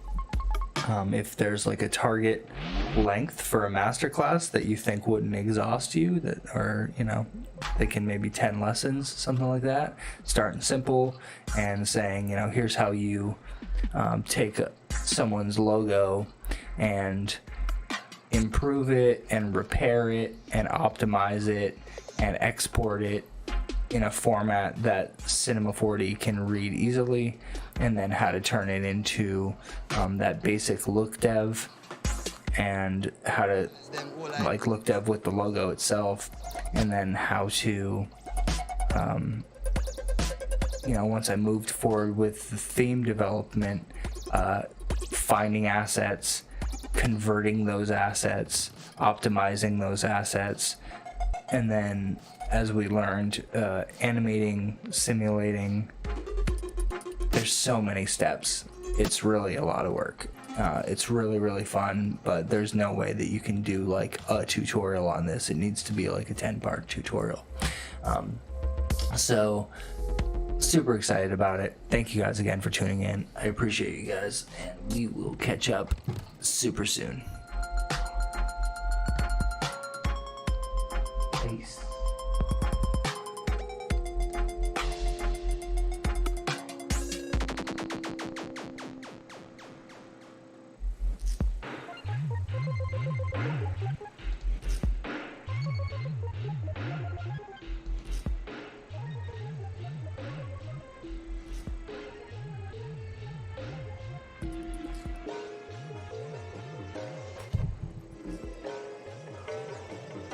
If there's like a target length for a masterclass that you think wouldn't exhaust you, that are, you know, they can maybe 10 lessons, something like that, starting simple and saying, you know, here's how you take someone's logo and improve it and repair it and optimize it and export it in a format that Cinema 4D can read easily, and then how to turn it into that basic Lookdev, and how to like Lookdev with the logo itself, and then how to you know, once I moved forward with the theme development, finding assets converting those assets, optimizing those assets, and then, as we learned, animating, simulating. There's so many steps. It's really a lot of work. It's really, really fun, but there's no way that you can do like a tutorial on this. It needs to be like a 10-part tutorial. So super excited about it. Thank you guys again for tuning in. I appreciate you guys, and we will catch up super soon.